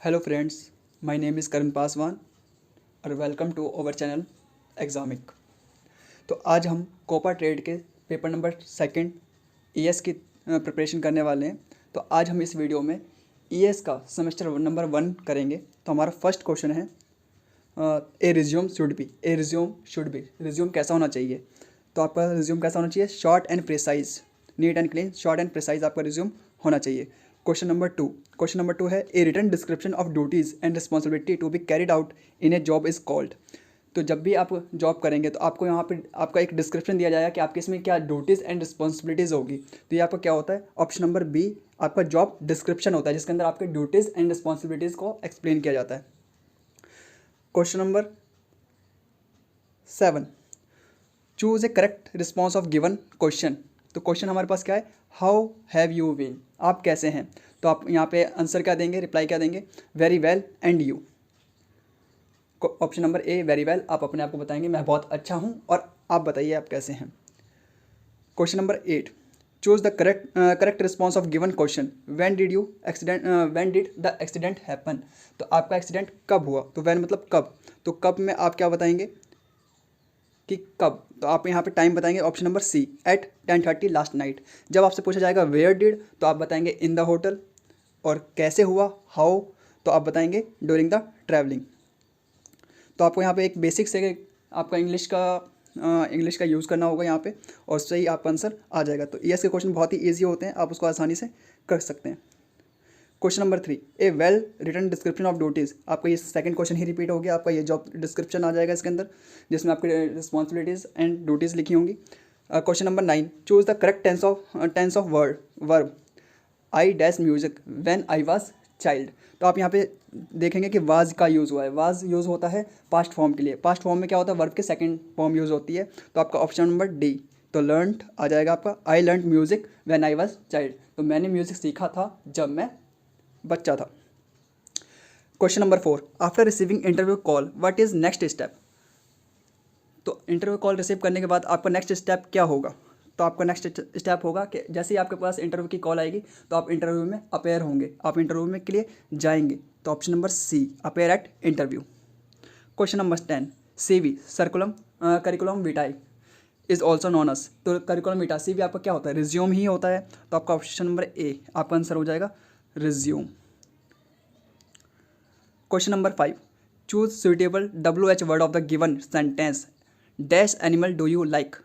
Hello friends, my name is Karan Paswan और welcome to our channel examic. तो आज हम कोपा ट्रेड के पेपर नंबर सेकंड ईएस की प्रिपरेशन करने वाले हैं। तो आज हम इस वीडियो में ईएस का सेमेस्टर नंबर 1 करेंगे। तो हमारा फर्स्ट क्वेश्चन है a resume should be. A resume should be, resume कैसा होना चाहिए? तो आपका रिज्यूम कैसा होना चाहिए? Short and precise, neat and clean, short and precise आपका रिज्यूम होना चाहिए। क्वेश्चन नंबर टू है a written description of duties and responsibility to be carried out in a job is called. तो जब भी आप जॉब करेंगे तो आपको यहाँ पे आपका एक डिस्क्रिप्शन दिया जाएगा कि आपके इसमें क्या ड्यूटीज़ एंड रिस्पॉन्सिबिलिटीज़ होगी। तो ये आपका क्या होता है? ऑप्शन नंबर बी आपका जॉब डिस्क्रिप्शन होता है, जिसके अंदर आपके ड्यूटीज़ एंड रिस्पॉन्सिबिलिटीज़ को एक्सप्लेन किया जाता है। Question number 7, choose A correct response of given question. तो क्वेश्चन हमारे पास क्या है? हाउ हैव यू बीन, आप कैसे हैं? तो आप यहाँ पे आंसर क्या देंगे, रिप्लाई क्या देंगे? Very well and you. Option number a very well, आप अपने आप को बताएंगे मैं बहुत अच्छा हूँ, और आप बताइए आप कैसे हैं। Question number 8, choose the correct response of given question. When did the accident happen. तो आपका एक्सीडेंट कब हुआ? तो व्हेन मतलब कब, तो कब में आप क्या बताएंगे कि कब? तो आप यहाँ पे टाइम बताएंगे। Option number C at 10:30 last night. जब आपसे पूछा जाएगा वेयर डिड, तो आप बताएंगे इन द होटल। और कैसे हुआ, हाउ, तो आप बताएंगे ड्यूरिंग द ट्रैवलिंग। तो आपको यहाँ पे एक बेसिक से आपका इंग्लिश का यूज़ करना होगा यहाँ पे, और उससे ही आपका आंसर आ जाएगा। तो ईएस के क्वेश्चन बहुत ही ईजी होते हैं, आप उसको आसानी से कर सकते हैं। Question number 3, a well written description of duties. आपका ये सेकंड क्वेश्चन ही रिपीट हो गया, आपका ये जॉब डिस्क्रिप्शन आ जाएगा इसके अंदर, जिसमें आपकी रिस्पॉन्सिबिलिटीज़ एंड ड्यूटीज़ लिखी होंगी। Question number 9, choose the correct tense of verb I dash music when I was child. तो आप यहाँ पे देखेंगे कि वाज का यूज़ हुआ है। वाज यूज़ होता है पास्ट फॉर्म के लिए। पास्ट फॉर्म में क्या होता है? वर्ब के सेकंड फॉर्म यूज़ होती है। तो आपका ऑप्शन नंबर डी, तो लर्नड आ जाएगा आपका। I learn music when I was child, तो मैंने म्यूज़िक सीखा था जब मैं बच्चा था। Question number 4, after receiving interview call what is next step. तो इंटरव्यू कॉल रिसीव करने के बाद आपका नेक्स्ट स्टेप क्या होगा? तो आपका नेक्स्ट स्टेप होगा कि जैसे ही आपके पास इंटरव्यू की कॉल आएगी तो आप इंटरव्यू में अपेयर होंगे, आप इंटरव्यू में के लिए जाएंगे। तो option number C appear at interview. Question number 10, CV curriculum curriculum vitae is also known as. तो करिकुलम विटा CV आपका क्या होता है? रिज्यूम ही होता है। तो आपका ऑप्शन नंबर ए आपका आंसर हो जाएगा resume. Question number 5, choose suitable WH word of the given sentence dash animal do you like.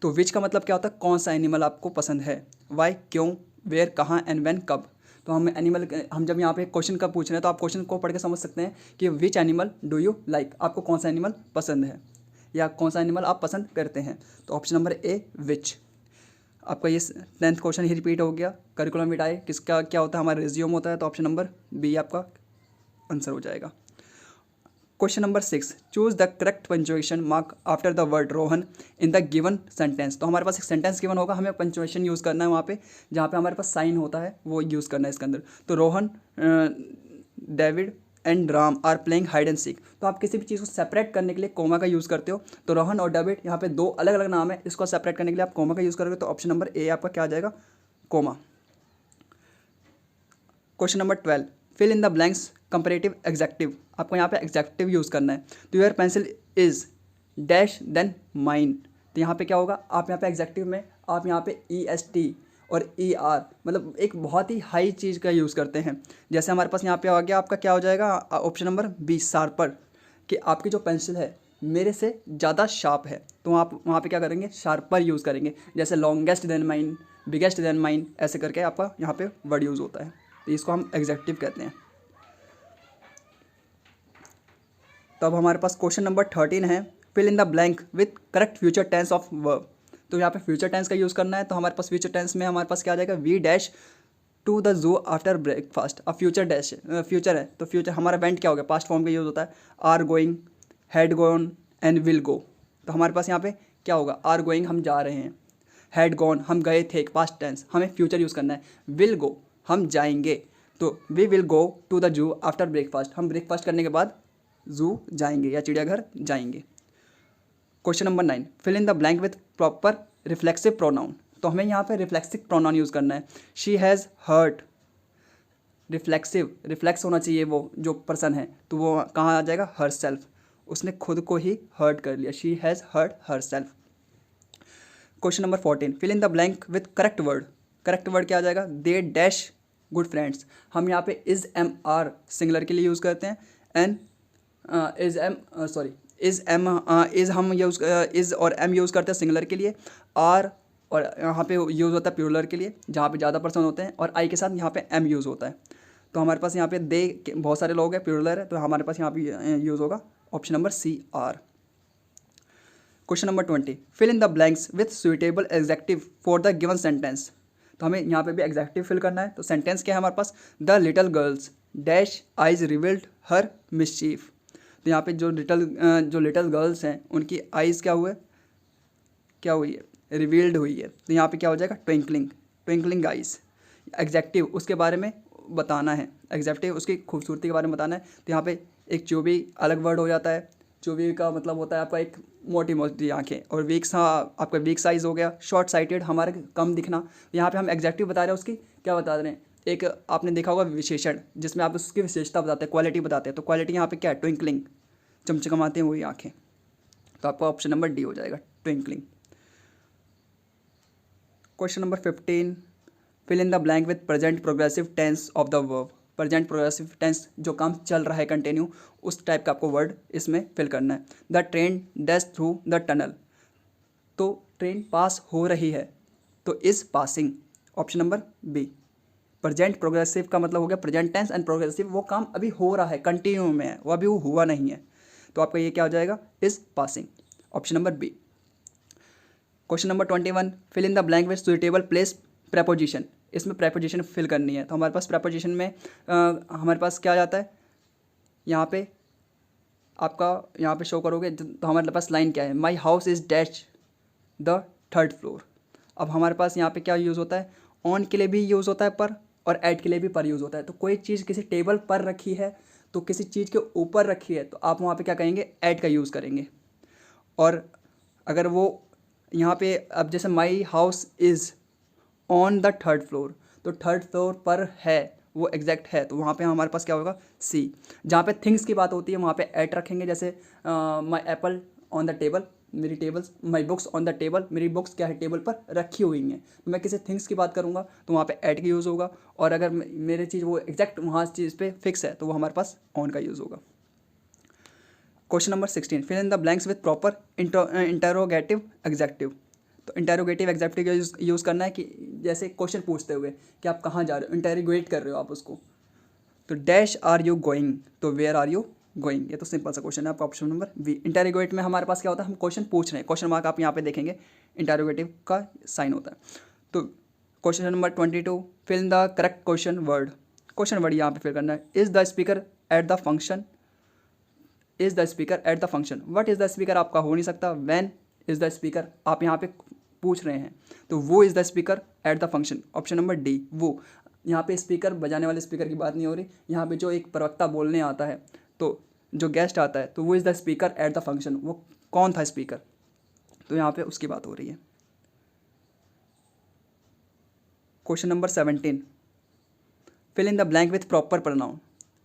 तो विच का मतलब क्या होता है? कौन सा एनिमल आपको पसंद है? वाई, क्यों, वेयर, कहाँ, एंड व्हेन, कब। तो हम जब यहाँ पे क्वेश्चन कब पूछ रहे हैं तो आप क्वेश्चन को पढ़ के समझ सकते हैं कि which animal do you like, आपको कौन सा एनिमल पसंद है या कौन सा एनिमल आप पसंद करते हैं। तो ऑप्शन नंबर ए विच। आपका ये 10th क्वेश्चन ही रिपीट हो गया। करिकुलम विटाए किसका क्या होता है? हमारा रिज्यूम होता है। तो ऑप्शन नंबर बी आपका आंसर हो जाएगा। Question number 6, choose the correct punctuation mark after the word Rohan in the given sentence. तो हमारे पास एक सेंटेंस गिवन होगा, हमें पंचुएशन यूज़ करना है वहाँ पे जहाँ पे हमारे पास साइन होता है वो यूज़ करना है इसके अंदर। तो Rohan, David and Ram are playing hide and seek. तो आप किसी भी चीज़ को सेपरेट करने के लिए कोमा का यूज़ करते हो। तो रोहन और डेविड यहाँ पे दो अलग अलग नाम है, इसको सेपरेट करने के लिए आप कोमा का यूज़ करोगे। तो ऑप्शन नंबर ए आपका क्या आ जाएगा? Comma. Question number 12, fill in the blanks comparative adjective. आपको यहाँ पे एग्जेक्टिव यूज़ करना है। तो your pencil is dash then mine. तो यहाँ पे क्या होगा? आप यहाँ पे एग्जेक्टिव में आप यहाँ पे EST और ER मतलब एक बहुत ही हाई चीज़ का यूज़ करते हैं। जैसे हमारे पास यहाँ पे आ गया, आपका क्या हो जाएगा? ऑप्शन नंबर बी शार्पर, कि आपकी जो पेंसिल है मेरे से ज़्यादा शार्प है। तो आप वहाँ पे क्या करेंगे? शार्पर यूज़ करेंगे। जैसे longest then mine, biggest then mine, ऐसे करके आपका यहाँ पे वर्ड यूज़ होता है। तो इसको हम एग्जेक्टिव कहते हैं। तो अब हमारे पास क्वेश्चन नंबर 13 है, fill in the blank with correct future tense of verb. तो यहाँ पे फ्यूचर टेंस का यूज़ करना है। तो हमारे पास फ्यूचर टेंस में हमारे पास क्या आ जाएगा? We dash to the zoo after breakfast. अब फ्यूचर डैश फ्यूचर है तो फ्यूचर हमारा वेंट क्या हो गया? पास्ट फॉर्म का यूज़ होता है। Are going, had gone and will go. तो हमारे पास यहाँ पे क्या होगा? आर गोइंग हम जा रहे हैं, हैड गॉन हम गए थे पास्ट टेंस, हमें फ्यूचर यूज़ करना है। विल गो हम जाएंगे, तो we will go to the zoo after breakfast, हम ब्रेकफास्ट करने के बाद जू जाएंगे या चिड़ियाघर जाएंगे। Question number 9, fill in the blank with proper reflexive pronoun. तो हमें यहाँ पे रिफ्लेक्सिव प्रोनाउन यूज़ करना है। शी हैज़ हर्ट रिफ्लेक्स होना चाहिए वो जो पर्सन है, तो वो कहाँ आ जाएगा, हर सेल्फ, उसने खुद को ही हर्ट कर लिया, she has hurt herself. Question number 14, fill in the blank with correct word. Correct word क्या आ जाएगा, दे डैश गुड फ्रेंड्स। हम यहाँ पे इज़ एम आर सिंगुलर के लिए यूज़ करते हैं, एंड इज़ हम यूज़ इज़ और एम यूज़ करते हैं सिंगुलर के लिए, आर और यहाँ पे यूज़ होता है प्लूरल के लिए जहाँ पे ज़्यादा पर्सन होते हैं, और आई के साथ यहाँ पे एम यूज़ होता है। तो हमारे पास यहाँ पे दे बहुत सारे लोग हैं, प्लूरल है, तो हमारे पास यहाँ पे यूज़ होगा option number C are. Question number 20, fill in the blanks with suitable adjective for the given sentence. तो हमें यहाँ पे भी एग्जेक्टिव फिल करना है। तो सेंटेंस क्या है हमारे पास, the little girl's dash eyes revealed her mischief. तो यहाँ पे जो लिटल गर्ल्स हैं उनकी आइज़ क्या हुई है, रिवील्ड हुई है। तो यहाँ पे क्या हो जाएगा, ट्विंकलिंग आइज़। एग्जेक्टिव उसके बारे में बताना है, एग्जेक्टिव उसकी खूबसूरती के बारे में बताना है। तो यहाँ पे एक चूबी अलग वर्ड हो जाता है, चूबी का मतलब होता है आपका एक मोटी आंखें, और वीक सा आपका वीक साइज हो गया, शॉर्ट साइटेड हमारे कम दिखना। यहाँ पे हम एग्जेक्टिव बता रहे हैं, उसकी क्या बता रहे हैं, एक आपने देखा होगा विशेषण जिसमें आप उसकी विशेषता बताते हैं, क्वालिटी बताते हैं। तो क्वालिटी यहाँ पे क्या है, ट्विंकलिंग, चमचमाते हैं वही आंखें। तो आपका ऑप्शन नंबर डी हो जाएगा, twinkling. Question number 15, fill in the blank with present progressive tense of the verb. Present progressive tense जो काम चल रहा है कंटिन्यू, उस टाइप का आपको वर्ड इसमें फिल करना है। The train dash through the tunnel. तो ट्रेन पास हो रही है, तो is passing, option number B. Present progressive का मतलब हो गया प्रेजेंट टेंस, एंड प्रोग्रेसिव वो काम अभी हो रहा है, कंटिन्यू में है, वो अभी वो हुआ नहीं है। तो आपका ये क्या हो जाएगा, is passing, option number B. Question number 21, fill in the blank with suitable place preposition. इसमें प्रेपोजिशन फिल करनी है। तो हमारे पास प्रेपोजिशन में हमारे पास क्या जाता है, यहाँ पे आपका यहाँ पे शो करोगे तो हमारे पास लाइन क्या है, my house is dash the third floor. अब हमारे पास यहाँ पे क्या यूज़ होता है, ऑन के लिए भी यूज़ होता है पर, और एट के लिए भी पर यूज़ होता है। तो कोई चीज़ किसी टेबल पर रखी है, तो किसी चीज़ के ऊपर रखी है, तो आप वहाँ पे क्या कहेंगे, एट का यूज़ करेंगे। और अगर वो यहाँ पे अब जैसे my house is on the third floor, तो थर्ड फ्लोर पर है, वो एग्जैक्ट है, तो वहाँ पे हमारे पास क्या होगा, सी। जहाँ पे थिंग्स की बात होती है वहाँ पे एट रखेंगे, जैसे my apple on the table, मेरी tables, my books on the table, मेरी बुक्स क्या है, टेबल पर रखी हुई हैं। मैं किसी थिंग्स की बात करूँगा तो वहाँ पे एट का यूज़ होगा, और अगर मेरी चीज़ वो एग्जैक्ट वहाँ चीज़ पे फिक्स है, तो वो हमारे पास ऑन का यूज़ होगा। Question number 16, fill in the blanks with proper interrogative adjective. तो इंटरोगेटिव एग्जेक्टिव का यूज़ करना है कि जैसे क्वेश्चन पूछते हुए कि आप कहाँ जा रहे हो, इंटरोगेट कर रहे हो आप उसको। तो डैश आर यू गोइंग, तो वेयर आर यू गोइंग, ये तो सिंपल सा क्वेश्चन है आपका, ऑप्शन नंबर बी। इंटरोगेट में हमारे पास क्या होता है, हम क्वेश्चन पूछ रहे हैं, क्वेश्चन मार्क आप यहाँ पे देखेंगे, इंटरोगेटिव का साइन होता है। तो question number 22, fill in the correct question word यहाँ पे फिल करना है। Is the speaker at the function, is the speaker at the function. What is the speaker आपका हो नहीं सकता, व्हेन इज़ द स्पीकर आप यहाँ पे पूछ रहे हैं, तो वो is the speaker at the function, option number D. वो यहाँ पे स्पीकर बजाने वाले स्पीकर की बात नहीं हो रही, यहाँ पे जो एक प्रवक्ता बोलने आता है, तो जो गेस्ट आता है, तो वो is the speaker at the function, वो कौन था स्पीकर, तो यहाँ पे उसकी बात हो रही है। Question number 17, fill in the blank with proper pronoun.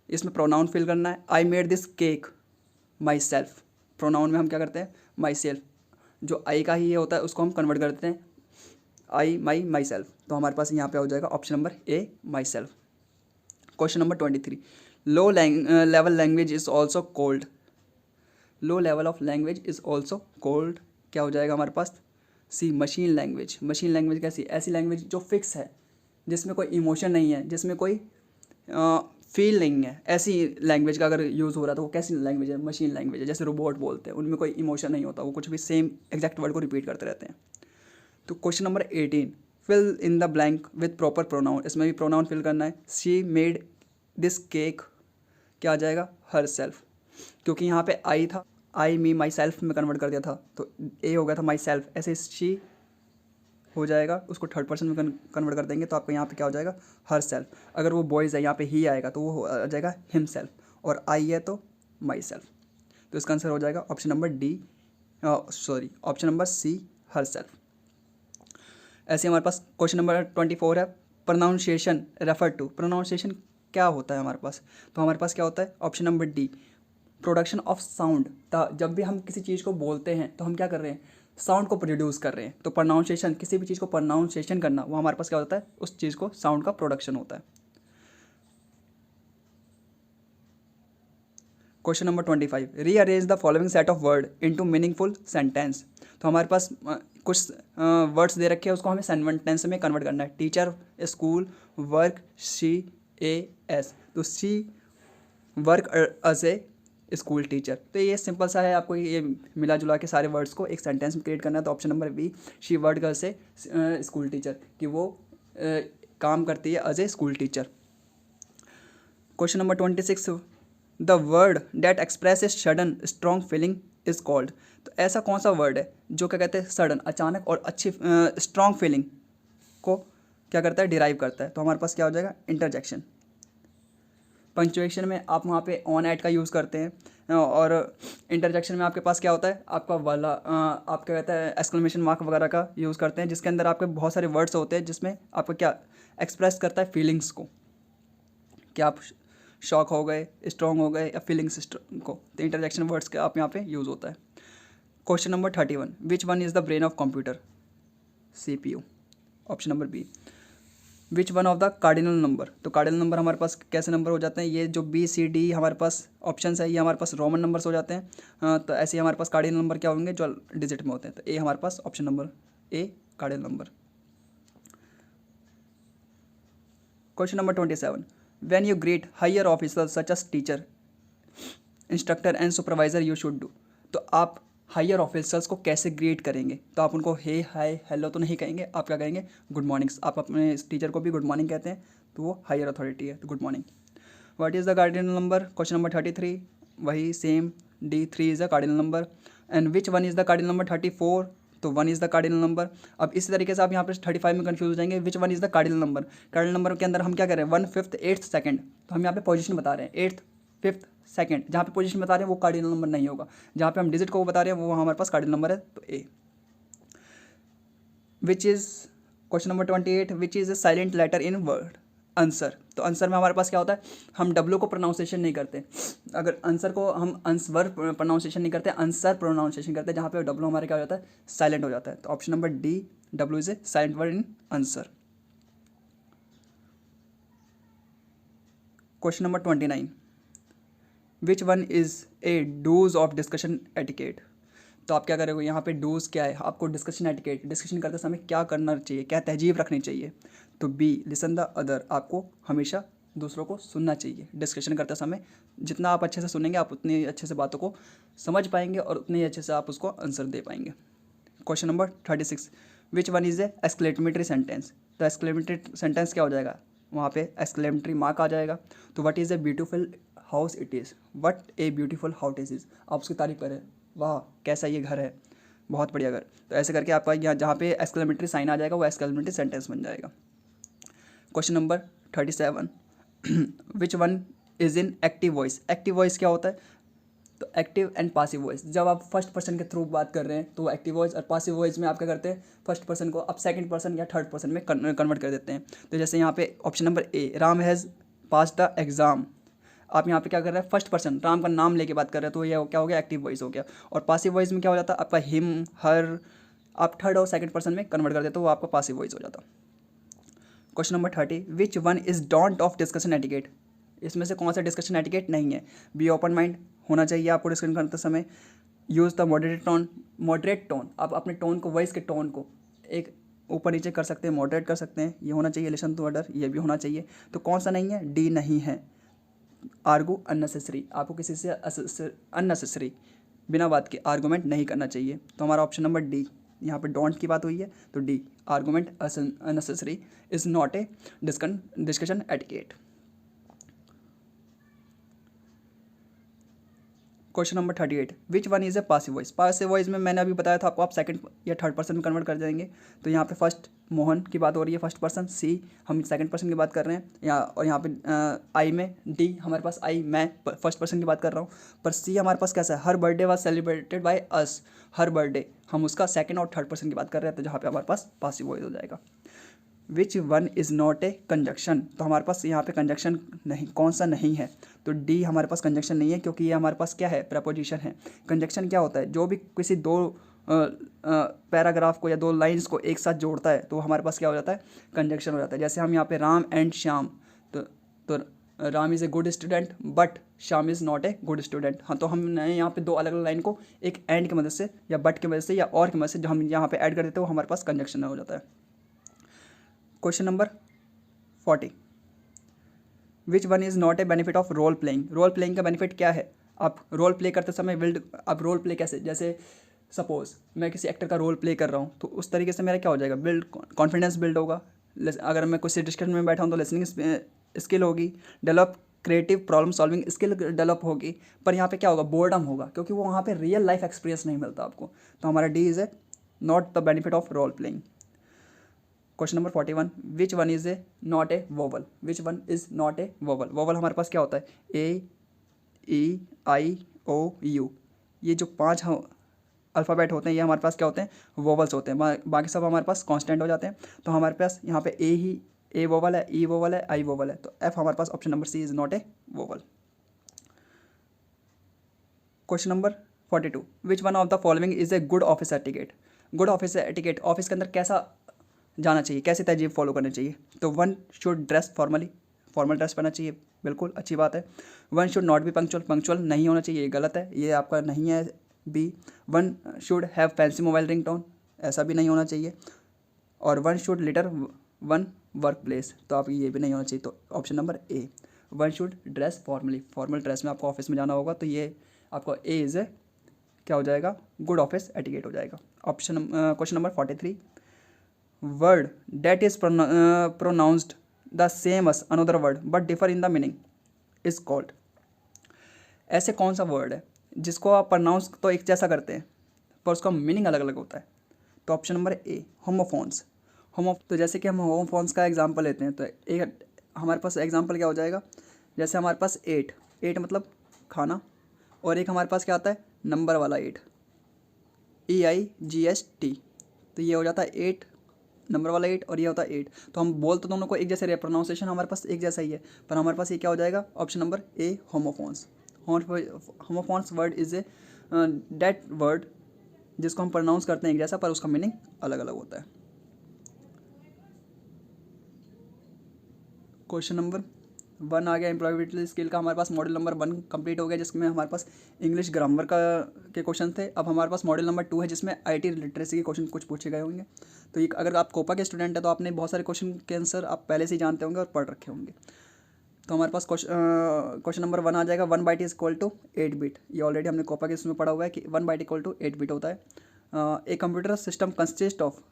इसमें प्रोनाउन फिल करना है। I made this cake myself. Pronoun में हम क्या करते हैं, माई सेल्फ, जो आई का ही ये होता है उसको हम कन्वर्ट कर देते हैं आई माई सेल्फ। तो हमारे पास यहाँ पे हो जाएगा option number A, my self. Question number 23, low level language is also cold. Low level of language is also cold, क्या हो जाएगा हमारे पास, सी, मशीन लैंग्वेज। मशीन लैंग्वेज कैसी, ऐसी लैंग्वेज जो फिक्स है, जिसमें कोई इमोशन नहीं है, जिसमें कोई फील नहीं है, ऐसी लैंग्वेज का अगर यूज़ हो रहा है तो वो कैसी लैंग्वेज है, मशीन लैंग्वेज है। जैसे रोबोट बोलते हैं, उनमें कोई इमोशन नहीं होता, वो कुछ भी सेम एग्जैक्ट वर्ड को रिपीट करते रहते हैं। तो question number 18, fill in the blank with proper pronoun. इसमें भी प्रोनाउन फिल करना है। शी मेड दिस केक, क्या आ जाएगा, हर सेल्फ, क्योंकि यहाँ पे आई था, आई मी माई सेल्फ में कन्वर्ट कर दिया था, तो ए हो गया था माई सेल्फ, ऐसे शी हो जाएगा, उसको थर्ड पर्सन में कन्वर्ट कर देंगे, तो आपको यहाँ पे क्या हो जाएगा, हर सेल्फ। अगर वो बॉयज़ है, यहाँ पे ही आएगा, तो वो आ जाएगा हिम सेल्फ, और आई है तो माई सेल्फ। तो इसका आंसर हो जाएगा option number D, option number C, herself. ऐसे हमारे पास क्वेश्चन नंबर 24 है, प्रोनाउंसिएशन रेफर टू। प्रोनाउंसिएशन क्या होता है हमारे पास? तो हमारे पास क्या होता है? Option number D, production of sound. जब भी हम किसी चीज़ को बोलते हैं तो हम क्या कर रहे हैं? साउंड को प्रोड्यूस कर रहे हैं। तो प्रोनाउंसिएशन, किसी भी चीज़ को प्रोनाउंसिएशन करना, वो हमारे पास क्या होता है? उस चीज़ को साउंड का प्रोडक्शन होता है। Question number 25, rearrange the following set of word into meaningful sentence. तो हमारे पास कुछ वर्ड्स दे रखे हैं, उसको हमें सेंटेंस में कन्वर्ट करना है। Teacher, school, work, she, S. तो she work as a school teacher. तो ये सिंपल सा है, आपको ये मिला जुला के सारे वर्ड्स को एक सेंटेंस में क्रिएट करना है। तो option number B, she work as a school teacher, कि वो काम करती है as a school teacher. Question number 26, the word that express a sudden strong feeling is called. तो ऐसा कौन सा वर्ड है जो क्या कहते हैं? सडन, अचानक और अच्छी स्ट्रॉन्ग फीलिंग को क्या करता है? डिराइव करता है। तो हमारे पास क्या हो जाएगा? इंटरजेक्शन। पंक्चुएशन में आप वहाँ पे ऑन एट का यूज़ करते हैं, और इंटरजेक्शन में आपके पास क्या होता है? आपका वाला आप क्या कहता है? एक्सक्लेमेशन मार्क वगैरह का यूज़ करते हैं, जिसके अंदर आपके बहुत सारे वर्ड्स होते हैं, जिसमें आपको क्या एक्सप्रेस करता है? फीलिंग्स को, कि आप शॉक हो गए, स्ट्रॉन्ग हो गए, या फीलिंग्स को। तो इंटरजेक्शन वर्ड्स के आप यहाँ पे यूज़ होता है। Question number 31, which one is the brain of computer? CPU। Option number B, which one of the cardinal number. तो कार्डिनल नंबर हमारे पास कैसे नंबर हो जाते हैं? ये जो BCD हमारे पास ऑप्शन है, ये हमारे पास रोमन नंबर्स हो जाते हैं। तो ऐसे ही हमारे पास कार्डिनल नंबर क्या होंगे? जो डिजिट में होते हैं। तो ए हमारे पास option number A cardinal number. Question number 27, when you greet higher officers such as teacher, instructor and supervisor you should do. तो आप हायर ऑफिसर्स को कैसे ग्रीट करेंगे? तो आप उनको हे, हाय, हेलो तो नहीं कहेंगे, आप क्या कहेंगे? Good morning. आप अपने टीचर को भी गुड मॉर्निंग कहते हैं, तो वो हायर अथॉरिटी है, तो good morning. What is the cardinal number? Question number 33, वही same, D3 is the cardinal number. And which one is the cardinal number? 34। तो 1 इज़ द कार्डिनल नंबर। अब इसी तरीके से आप यहाँ पे 35 में कंफ्यूज हो जाएंगे। विच one is the cardinal number? Cardinal number के अंदर हम क्या कर रहे हैं? 1, 5th, 8th, 2nd। तो हम यहाँ पे पोजीशन बता रहे हैं 8th, 5th, 2nd। जहाँ पे पोजीशन बता रहे हैं वो कार्डिनल नंबर नहीं होगा। जहाँ पे हम डिजिट को बता रहे हैं वो हमारे पास कार्डिनल नंबर है, तो A. Which is question number 28, which is a silent letter in word answer. तो आंसर में हमारे पास क्या होता है? हम डब्ल्यू को प्रोनाउंसिएशन नहीं करते। अगर आंसर को हम आंसर प्रोनाउंसिएशन नहीं करते, आंसर प्रोनाउंसिएशन करते हैं, जहाँ पे डब्ल्यू हमारे क्या हो जाता है? साइलेंट हो जाता है। तो option number D, W is a silent word in answer. Question number 29, which one is a do's of discussion etiquette. तो आप क्या करोगे? यहाँ पे डूज क्या है? आपको डिस्कशन एटिकेट, डिस्कशन करते समय क्या करना चाहिए, क्या तहजीब रखनी चाहिए? तो बी, लिसन द अदर। आपको हमेशा दूसरों को सुनना चाहिए डिस्कशन करते समय। जितना आप अच्छे से सुनेंगे, आप उतनी अच्छे से बातों को समझ पाएंगे, और उतने ही अच्छे से आप उसको आंसर दे पाएंगे। Question number 36, which one is A exclamatory sentence. तो एक्सक्लेमेटरी सेंटेंस क्या हो जाएगा? वहाँ पे एक्सक्लेमेटरी मार्क आ जाएगा। तो what is a beautiful house it is, what a beautiful house it is. आप उसकी तारीफ करें, वाह कैसा ये घर है, बहुत बढ़िया घर। तो ऐसे करके आपका यहाँ जहाँ पे एक्सक्लेमेटरी साइन आ जाएगा वो एक्सक्लेमेटरी सेंटेंस बन जाएगा। Question number 37, which one is in active voice. Active voice क्या होता है? तो एक्टिव एंड पासिव वॉइस, जब आप फर्स्ट पर्सन के थ्रू बात कर रहे हैं तो एक्टिव वॉइस, और पासिव वॉइस में आप क्या करते हैं? फर्स्ट पर्सन को आप सेकंड पर्सन या थर्ड पर्सन में कन्वर्ट कर देते हैं। तो जैसे यहाँ पे option number A, Ram has pass the exam. आप यहाँ पे क्या कर रहे हैं? फर्स्ट पर्सन राम का नाम लेके बात कर रहे हैं, तो ये क्या हो गया? एक्टिव वॉइस हो गया। और पासिव वॉइस में क्या हो जाता है? आपका हिम, हर, आप थर्ड और सेकंड पर्सन में कन्वर्ट कर देते, तो वो आपका पासिव वॉइस हो जाता। Question number 30, which one is don't of discussion etiquette. इसमें से कौन सा डिस्कशन एटिकेट नहीं है? बी, ओपन माइंड होना चाहिए आपको डिस्कशन करते समय। Use the moderate tone, moderate tone, आप अपने टोन को, वॉइस के टोन को एक ऊपर नीचे कर सकते हैं, मॉडरेट कर सकते हैं, ये होना चाहिए। लिसन टू अदर, ये भी होना चाहिए। तो कौन सा नहीं है? डी नहीं है। आर्गू अननेसेसरी, आपको किसी से अननेसेसरी बिना बात के आर्गूमेंट नहीं करना चाहिए। तो हमारा ऑप्शन नंबर डी, यहाँ पे डोंट की बात हुई है, तो D, argument unnecessary is not A discussion etiquette. Question number 38, which one is A passive voice. Passive voice में मैंने अभी बताया था आपको, आप सेकंड या थर्ड पर्सन में कन्वर्ट कर जाएंगे। तो यहाँ पे फर्स्ट मोहन की बात हो रही है, फर्स्ट पर्सन। सी, हम सेकंड पर्सन की बात कर रहे हैं और यहाँ पे आई में डी, हमारे पास आई, मैं फर्स्ट पर्सन की बात कर रहा हूँ। पर सी हमारे पास कैसा है? Her birthday was celebrated by us. हर बर्थडे हम उसका सेकंड और थर्ड पर्सन की बात कर रहे हैं, तो जहाँ पे हमारे पास पासिव वॉइस हो जाएगा। विच one is not A conjunction, तो हमारे पास यहाँ पे कंजक्शन नहीं, कौन सा नहीं है, तो डी हमारे पास कंजक्शन नहीं है, क्योंकि ये हमारे पास क्या है, प्रपोजिशन है। कंजक्शन क्या होता है, जो भी किसी दो पैराग्राफ को या दो लाइंस को एक साथ जोड़ता है तो हमारे पास क्या हो जाता है, कंजक्शन हो जाता है। जैसे हम यहाँ पे राम एंड श्याम, तो Ram is a good student but Shyam is not a good student. हाँ, तो हमने यहाँ पे दो अलग अलग लाइन को एक एंड की मदद से या बट की मदद से या और की मदद से जो हम यहाँ पे ऐड कर देते हैं वो हमारे पास कंजक्शन हो जाता है। Question number 40, which one is not a benefit of role playing. Role playing का बेनिफिट क्या है, आप रोल प्ले करते समय आप रोल प्ले कैसे, जैसे सपोज मैं किसी एक्टर का रोल प्ले कर रहा हूँ तो उस तरीके से मेरा क्या हो जाएगा, कॉन्फिडेंस बिल्ड होगा। अगर मैं किसी डिस्कशन में बैठा हूँ तो लिसनिंग स्किल होगी develop, creative problem solving skill develop होगी। पर यहाँ पे क्या होगा, बोर्डम होगा, क्योंकि वो वहाँ पे रियल लाइफ एक्सपीरियंस नहीं मिलता आपको। तो हमारा D is a not the benefit of role playing. Question number 41, which one is a not a vowel. Which one is not a vowel. Vowel हमारे पास क्या होता है, ए ई आई ओ यू, ये जो 5 अल्फ़ाबेट होते हैं ये हमारे पास क्या होते हैं, वोवल्स होते हैं। बाकी सब हमारे पास कांस्टेंट हो जाते हैं। तो हमारे पास यहाँ पे ए वोवल है, ई वोवल है, आई वोवल है, तो एफ हमारे पास option number C is not a vowel. Question number 42, which one of the following is a good office etiquette. Good office etiquette, office के अंदर कैसा जाना चाहिए, कैसे तहजीब फॉलो करनी चाहिए। तो one should dress formally, formal dress पहनना चाहिए, बिल्कुल अच्छी बात है। One should not be punctual, punctual नहीं होना चाहिए, ये गलत है, ये आपका नहीं है B. One should have fancy mobile ringtone, ऐसा भी नहीं होना चाहिए। और one should litter one work place, तो आप ये भी नहीं होना चाहिए, तो option number A. One should dress formally, formal dress में आपको ऑफिस में जाना होगा, तो ये आपका ए इज़ क्या हो जाएगा, गुड ऑफिस एटिकेट हो जाएगा। Option question number 43, word that is pronounced the same as another word but differ in the meaning is called. ऐसे कौन सा वर्ड है जिसको आप प्रोनाउंस तो एक जैसा करते हैं पर उसका मीनिंग अलग अलग होता है। तो ऑप्शन नंबर ए, होमोफोन्स। तो जैसे कि हम होमोफोन्स का एग्जांपल लेते हैं, तो एक हमारे पास एग्जांपल क्या हो जाएगा, जैसे हमारे पास 8 मतलब खाना, और एक हमारे पास क्या आता है, नंबर वाला 8, EIGHT, तो ये हो जाता है 8 नंबर वाला 8 और ये होता है 8। तो हम बोल तो दोनों को एक जैसे रहे, प्रोनाउंसिएशन हमारे पास एक जैसा ही है, पर हमारे पास ये क्या हो जाएगा, option number A, homophones. Homophones word is a that word जिसको हम प्रोनाउंस करते हैं एक जैसा पर उसका मीनिंग अलग अलग होता है। क्वेश्चन नंबर 1 आ गया, एम्प्लॉयबिलिटी स्किल का हमारे पास मॉडल नंबर 1 कंप्लीट हो गया, जिसमें हमारे पास इंग्लिश ग्रामर के क्वेश्चन थे। अब हमारे पास मॉडल नंबर 2 है जिसमें IT लिटरेसी के क्वेश्चन कुछ पूछे गए होंगे। तो ये अगर आप कोपा के स्टूडेंट हैं तो आपने बहुत सारे क्वेश्चन के आंसर आप पहले से ही जानते होंगे और पढ़ रखे होंगे। तो हमारे पास क्वेश्चन नंबर 1 आ जाएगा, 1 byte is equal to 8 bit. ये ऑलरेडी हमने कोपा के इसमें पढ़ा हुआ है कि 1 बाइट इक्वल टू 8 बिट होता है। एक computer system consist of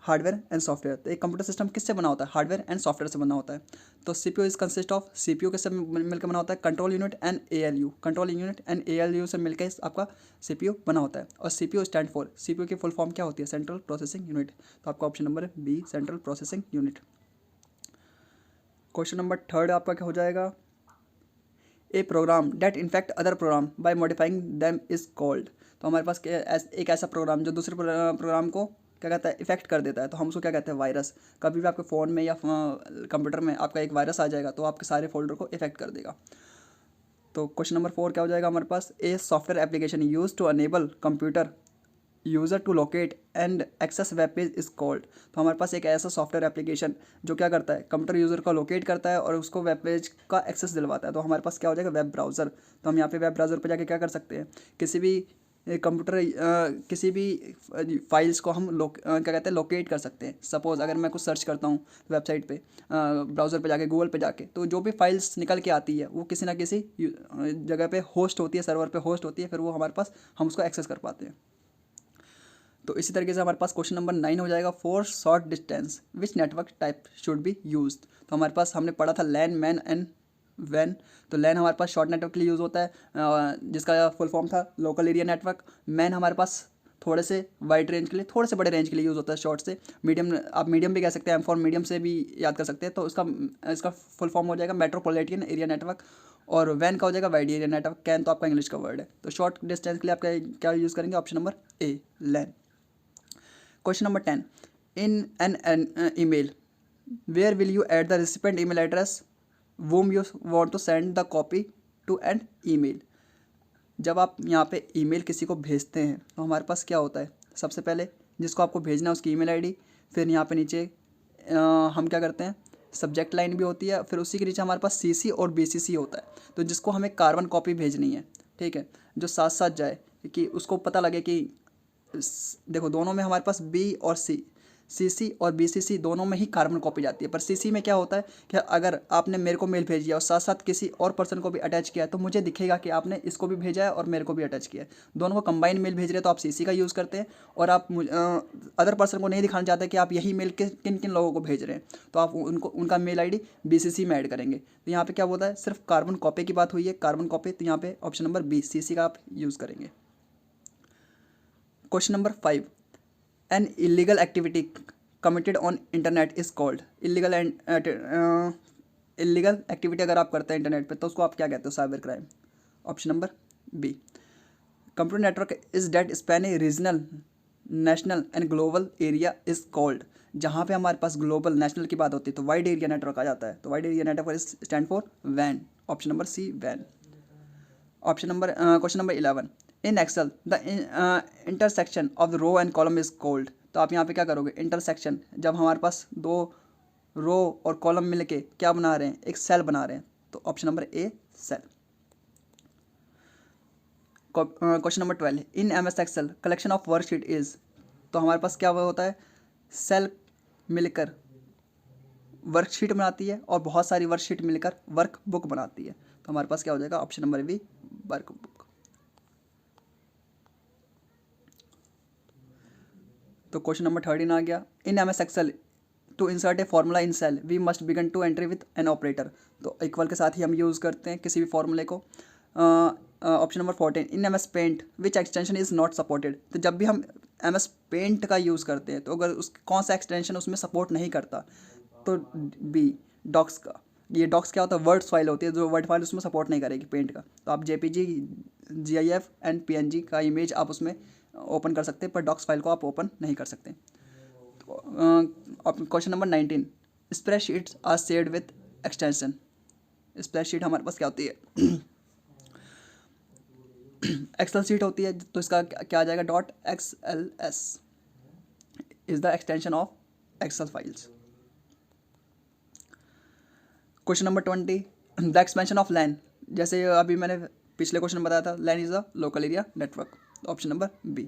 hardware and software. तो एक कंप्यूटर सिस्टम किससे बना होता है, हार्डवेयर एंड सॉफ्टवेयर से बना होता है। तो CPU is consist of, CPU किससे मिलकर बना होता है, control unit and ALU। Control unit and ALU से मिलकर आपका CPU बना होता है। और CPU स्टैंड फॉर, CPU की फुल फॉर्म क्या होती है, सेंट्रल प्रोसेसिंग यूनिट। तो आपका option number B, central processing unit. Question number 3 आपका क्या हो जाएगा, a program that infect other program by modifying them is called. तो हमारे पास एक ऐसा प्रोग्राम जो दूसरे प्रोग्राम को क्या कहता है, इफेक्ट कर देता है, तो हम उसको क्या कहते हैं, वायरस। कभी भी आपके फ़ोन में या कंप्यूटर में आपका एक वायरस आ जाएगा तो आपके सारे फोल्डर को इफेक्ट कर देगा। तो क्वेश्चन नंबर 4 क्या हो जाएगा हमारे पास, a software application use to enable computer user to locate and access web page is called. तो हमारे पास एक ऐसा सॉफ्टवेयर एप्लीकेशन जो क्या करता है, कंप्यूटर यूज़र को लोकेट करता है और उसको वेब पेज का एक्सेस दिलवाता है। तो हमारे पास क्या हो जाएगा, वेब ब्राउज़र। तो हम यहाँ पे वेब ब्राउज़र पे जाके क्या कर सकते हैं, किसी भी किसी भी फाइल्स को हम क्या कहते हैं, लोकेट कर सकते हैं। सपोज़ अगर मैं कुछ सर्च करता हूँ वेबसाइट पे, ब्राउज़र पे जाके, गूगल पे जाके, तो जो भी फाइल्स निकल के आती है वो किसी ना किसी जगह पे होस्ट होती है, सर्वर पे होस्ट होती है, फिर वो हमारे पास हम उसको एक्सेस कर पाते हैं। तो इसी तरीके से हमारे पास क्वेश्चन नंबर 9 हो जाएगा, for short distance which network type should be used. तो हमारे पास हमने पढ़ा था लैन, मैन एंड वैन। तो लैन हमारे पास शॉर्ट नेटवर्क के लिए यूज़ होता है, जिसका फुल फॉर्म था लोकल एरिया नेटवर्क। मैन हमारे पास थोड़े से वाइड रेंज के लिए, थोड़े से बड़े रेंज के लिए यूज़ होता है शॉर्ट से। मीडियम, आप मीडियम भी कह सकते हैं, M फॉर मीडियम से भी याद कर सकते हैं। तो इसका फुल फॉर्म हो जाएगा मेट्रोपॉलिटन एरिया नेटवर्क। और वैन का हो जाएगा वाइड एरिया नेटवर्क। कैन तो आपका इंग्लिश का वर्ड है। तो शॉर्ट डिस्टेंस के लिए आपका क्या यूज़ करेंगे, option number A, LAN. Question number 10, in an email where will you add the recipient email address whom you want to send the copy to an email. जब आप यहाँ पे ईमेल किसी को भेजते हैं तो हमारे पास क्या होता है, सबसे पहले जिसको आपको भेजना है उसकी ईमेल आईडी, फिर यहाँ पे नीचे हम क्या करते हैं, सब्जेक्ट लाइन भी होती है, फिर उसी के नीचे हमारे पास सीसी और बीसीसी होता है। तो जिसको हमें कार्बन कॉपी भेजनी है, ठीक है, जो साथ साथ जाए कि उसको पता लगे कि देखो दोनों में हमारे पास बी और सीसी और बीसीसी दोनों में ही कार्बन कॉपी जाती है। पर सीसी में क्या होता है कि अगर आपने मेरे को मेल भेजी है और साथ साथ किसी और पर्सन को भी अटैच किया है तो मुझे दिखेगा कि आपने इसको भी भेजा है और मेरे को भी अटैच किया है। दोनों को कंबाइन मेल भेज रहे हैं तो आप सीसी का यूज़ करते हैं, और आप अदर पर्सन को नहीं दिखाना चाहते कि आप यही मेल किन किन लोगों को भेज रहे हैं तो आप उनको उनका मेल आईडी बीसीसी में ऐड करेंगे। तो यहाँ पे क्या बोलता है, सिर्फ कार्बन कॉपी की बात हुई है, कार्बन कॉपी, तो यहाँ पे ऑप्शन नंबर बी सीसी का आप यूज़ करेंगे। Question number 5, an illegal activity committed on internet is called. Illegal activity अगर आप करते हैं इंटरनेट पे तो उसको आप क्या कहते हो, cyber crime. Option number B. Computer network is that span a regional national and global area is called. जहाँ पे हमारे पास ग्लोबल नेशनल की बात होती है तो वाइड एरिया नेटवर्क आ जाता है, तो wide area network is stand for वैन। ऑप्शन नंबर सी वैन। Question number 11, in Excel the intersection of the row and column is called. तो आप यहाँ पे क्या करोगे, इंटरसेक्शन, जब हमारे पास दो रो और कॉलम मिलके क्या बना रहे हैं, एक सेल बना रहे हैं, तो option number A cell. Question number 12, in M S Excel collection of worksheet is. तो हमारे पास क्या होता है, सेल मिलकर वर्कशीट बनाती है और बहुत सारी वर्कशीट मिलकर वर्क बुक बनाती है, तो हमारे पास क्या हो जाएगा, option number B workbook. तो क्वेश्चन नंबर 13 आ गया, in M S Excel to insert a formula in cell we must begin to entry with an operator. तो इक्वल के साथ ही हम यूज़ करते हैं किसी भी फॉर्मूले को। Option number 14, in M S Paint which extension is not supported. तो जब भी हम एम एस पेंट का यूज़ करते हैं तो अगर उस कौन सा एक्सटेंशन उसमें सपोर्ट नहीं करता, तो बी डॉक्स का। ये डॉक्स क्या होता है, वर्ड फाइल होती है, जो वर्ड फाइल उसमें सपोर्ट नहीं करेगी पेंट का। तो आप जेपीजी, जीआईएफ एंड पीएनजी का इमेज आप उसमें ओपन कर सकते हैं, पर डॉक्स फाइल को आप ओपन नहीं कर सकते। Question number 19, spreadsheets are shared with extension. Spreadsheet हमारे पास क्या होती है, एक्सेल शीट होती है, तो इसका क्या आ जाएगा, dot XLS is the extension of Excel files. Question number 20, the expansion of LAN. जैसे अभी मैंने पिछले क्वेश्चन में बताया था, LAN is the local area network. Option number B,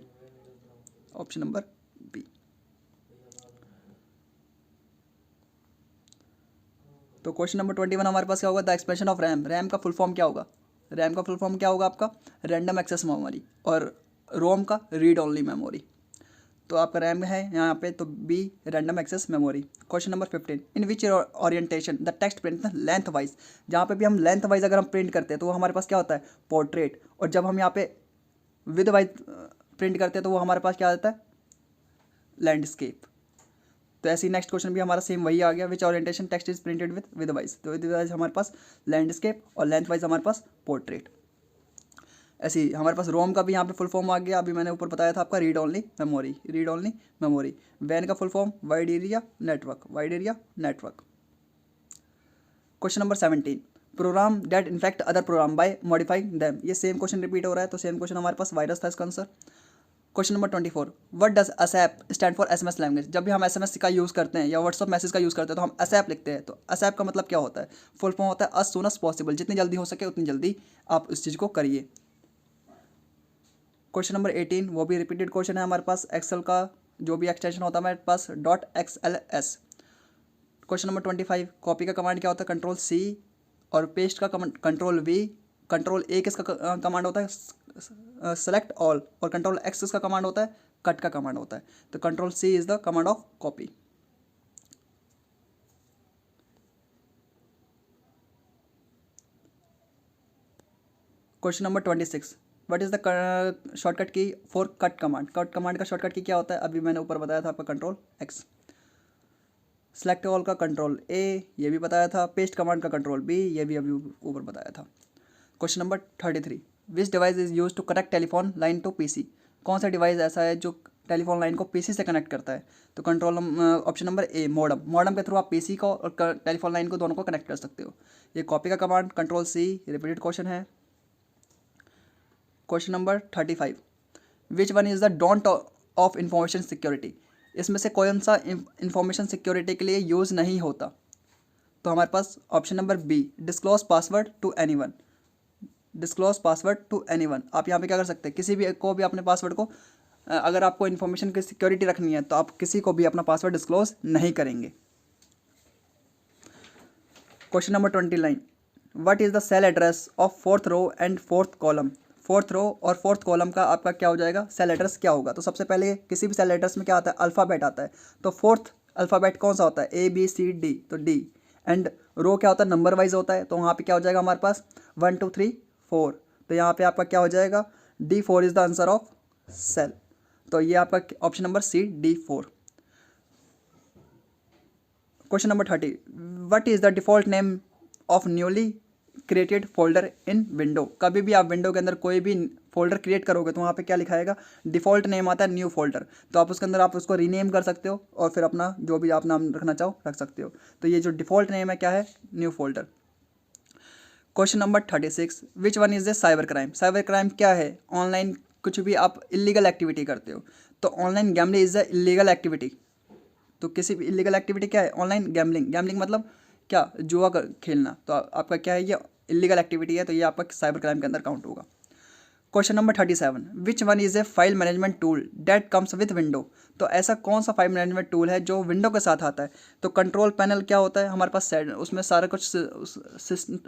option number B. तो क्वेश्चन नंबर 21 हमारे पास क्या होगा, the expansion of RAM. RAM का फुल फॉर्म क्या होगा, रैम का फुल फॉर्म क्या होगा आपका, रैंडम एक्सेस मेमोरी, और रोम का रीड ओनली मेमोरी। तो आपका रैम है यहाँ पे, तो B random access memory. Question number 15, in which orientation the text print lengthwise. जहाँ पे भी हम लेंथ वाइज अगर हम प्रिंट करते हैं तो वो हमारे पास क्या होता है, पोर्ट्रेट, और जब हम यहाँ पे विद वाइज प्रिंट करते हैं तो वो हमारे पास क्या आता है, लैंडस्केप। तो ऐसे ही नेक्स्ट क्वेश्चन भी हमारा सेम वही आ गया, which orientation text is printed width wise. तो विद वाइज हमारे पास लैंडस्केप और लेंथ वाइज हमारे पास पोर्ट्रेट। ऐसे ही हमारे पास रोम का भी यहाँ पे फुल फॉर्म आ गया, अभी मैंने ऊपर बताया था आपका read only memory, read only memory. वैन का full form wide area network, wide area network. Question number 17, program that infect other program by modifying them. ये सेम क्वेश्चन रिपीट हो रहा है, तो सेम क्वेश्चन हमारे पास वायरस था इसका answer. Question number 24, what does ASAP stand for SMS language. जब भी हम SMS का यूज़ करते हैं या व्हाट्सअप मैसेज का यूज़ करते हैं तो हम असैप लिखते हैं, तो असैप का मतलब क्या होता है, फुल फॉर्म होता है एज सून एज पॉसिबल, जितनी जल्दी हो सके उतनी जल्दी आप इस चीज़ को करिए। क्वेश्चन नंबर 18, वो भी रिपीटेड क्वेश्चन है हमारे पास, एक्सेल का जो भी एक्सटेंशन होता है हमारे पास .XLS। क्वेश्चन नंबर 25, कॉपी का कमांड क्या होता है, Ctrl+C, और पेस्ट का Ctrl+V, Ctrl+A किसका कमांड होता है, सेलेक्ट ऑल, और Ctrl+X इसका कमांड होता है, कट का कमांड होता है। तो Ctrl+C is the command of copy. Question number 26, what is the shortcut key for cut command. Cut command का शॉर्टकट की क्या होता है, अभी मैंने ऊपर बताया था आपका Ctrl+X। सेलेक्ट ऑल का Ctrl+A, ये भी बताया था। पेस्ट कमांड का Ctrl+B, ये भी अभी ऊपर बताया था। Question number 33, which device is use to connect telephone line to PC। कौन सा डिवाइस ऐसा है जो टेलीफोन लाइन को पीसी से कनेक्ट करता है? तो control option number A modem. Modem के थ्रू आप पीसी को और टेलीफोन लाइन को दोनों को कनेक्ट कर सकते हो। ये कॉपी का command control C repeated question है। Question number 35, which one is the don't of information security? इसमें से कौन सा इंफॉर्मेशन सिक्योरिटी के लिए यूज़ नहीं होता? तो हमारे पास option number B disclose password to anyone. Disclose password to anyone, आप यहाँ पे क्या कर सकते हैं, किसी भी को भी अपने पासवर्ड को अगर आपको इन्फॉर्मेशन की सिक्योरिटी रखनी है तो आप किसी को भी अपना पासवर्ड डिस्क्लोज नहीं करेंगे। Question number 29, what is the cell address of fourth row and fourth column? Fourth row और फोर्थ कॉलम का आपका क्या हो जाएगा, सेल एड्रेस क्या होगा? तो सबसे पहले किसी भी सेल एड्रेस में क्या आता है, अल्फ़ाबेट आता है। तो फोर्थ अल्फ़ाबेट कौन सा होता है, ए बी सी डी, तो डी। एंड रो क्या होता है, नंबर वाइज होता है। तो वहाँ पे क्या हो जाएगा हमारे पास 1 2 3 4। तो यहाँ पे आपका क्या हो जाएगा, D4 is the answer of cell. तो ये आपका option number C D4। Question number 30, what is the default name of newly created folder in window? कभी भी आप विंडो के अंदर कोई भी फोल्डर क्रिएट करोगे तो वहाँ पे क्या लिखा आएगा, डिफ़ॉल्ट नेम आता है न्यू फोल्डर। तो आप उसके अंदर आप उसको रीनेम कर सकते हो और फिर अपना जो भी आप नाम रखना चाहो रख सकते हो। तो ये जो डिफ़ॉल्ट नेम है क्या है, new folder. Question number 36, which one is A cyber crime? Cyber crime क्या है, ऑनलाइन कुछ भी आप इलीगल एक्टिविटी करते हो। तो online gambling is a illegal activity. तो किसी भी इलीगल एक्टिविटी क्या है, ऑनलाइन गैम्बलिंग। गैम्बलिंग मतलब क्या, जुआ खेलना। तो आपका क्या है, ये इलीगल एक्टिविटी है, तो ये आपका साइबर क्राइम के अंदर काउंट होगा। Question number 37, which one is A file management tool that comes with window? तो ऐसा कौन सा फाइल मैनेजमेंट टूल है जो विंडो के साथ आता है? तो कंट्रोल पैनल क्या होता है हमारे पास, उसमें सारा कुछ